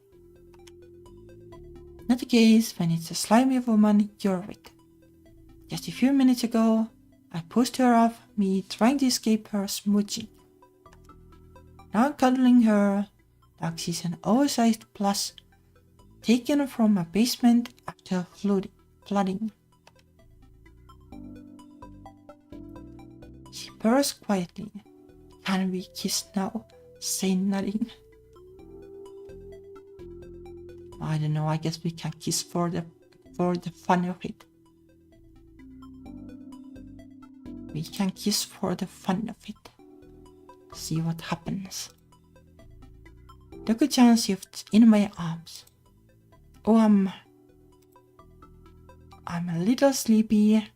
Not the case when it's a slimy woman you're with. Just a few minutes ago, I pushed her off me trying to escape her smooching. Now I'm cuddling her like she's an oversized plus taken from a basement after flooding. She purrs quietly. Can we kiss now? Say nothing. I don't know, I guess we can kiss for the fun of it. We can kiss for the fun of it. See what happens. Roku-chan shifts in my arms. Oh, I'm a little sleepy.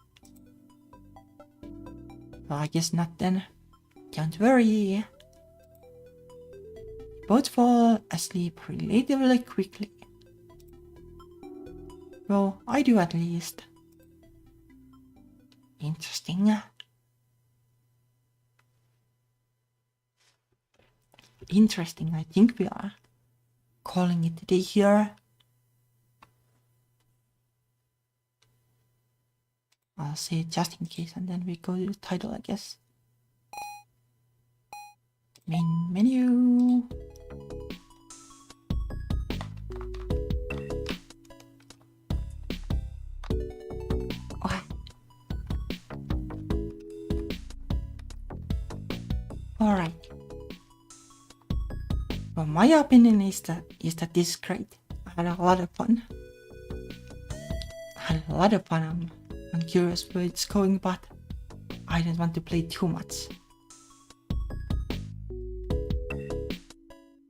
Well, I guess not then. Don't worry. Both fall asleep relatively quickly. Well, I do at least. Interesting. Interesting, I think we are calling it a day here. I'll say it just in case and then we go to the title, I guess. Main menu. Okay. Alright. Well, my opinion is that this is great. I had a lot of fun. I'm curious where it's going, but I don't want to play too much.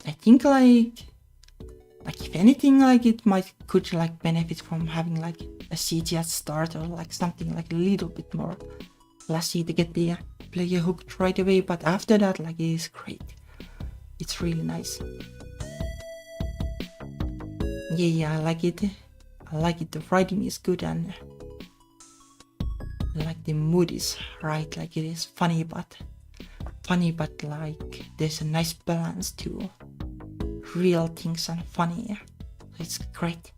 I think like if anything, like it could like benefit from having like a CG at start or like something like a little bit more flashy to get the player hooked right away. But after that, like it is great. It's really nice. Yeah, I like it. The writing is good and like the mood is right. Like it is funny, but like there's a nice balance to real things and funny. It's great.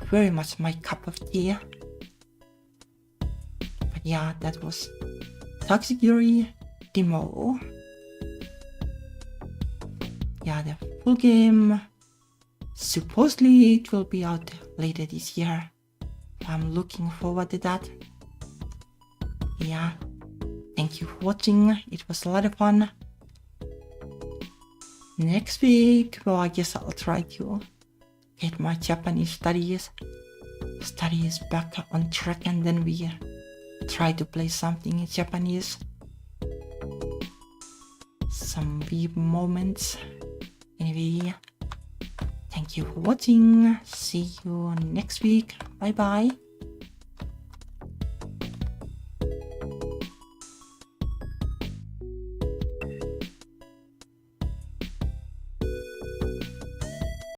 Very much my cup of tea. But yeah, that was Toxic Yuri demo. Yeah, the full game, supposedly it will be out later this year. I'm looking forward to that. Yeah, thank you for watching. It was a lot of fun. Next week, well, I guess I'll try to get my Japanese studies back on track, and then we try to play something in Japanese. Some weeb moments. Anyway, thank you for watching. See you next week. Bye bye.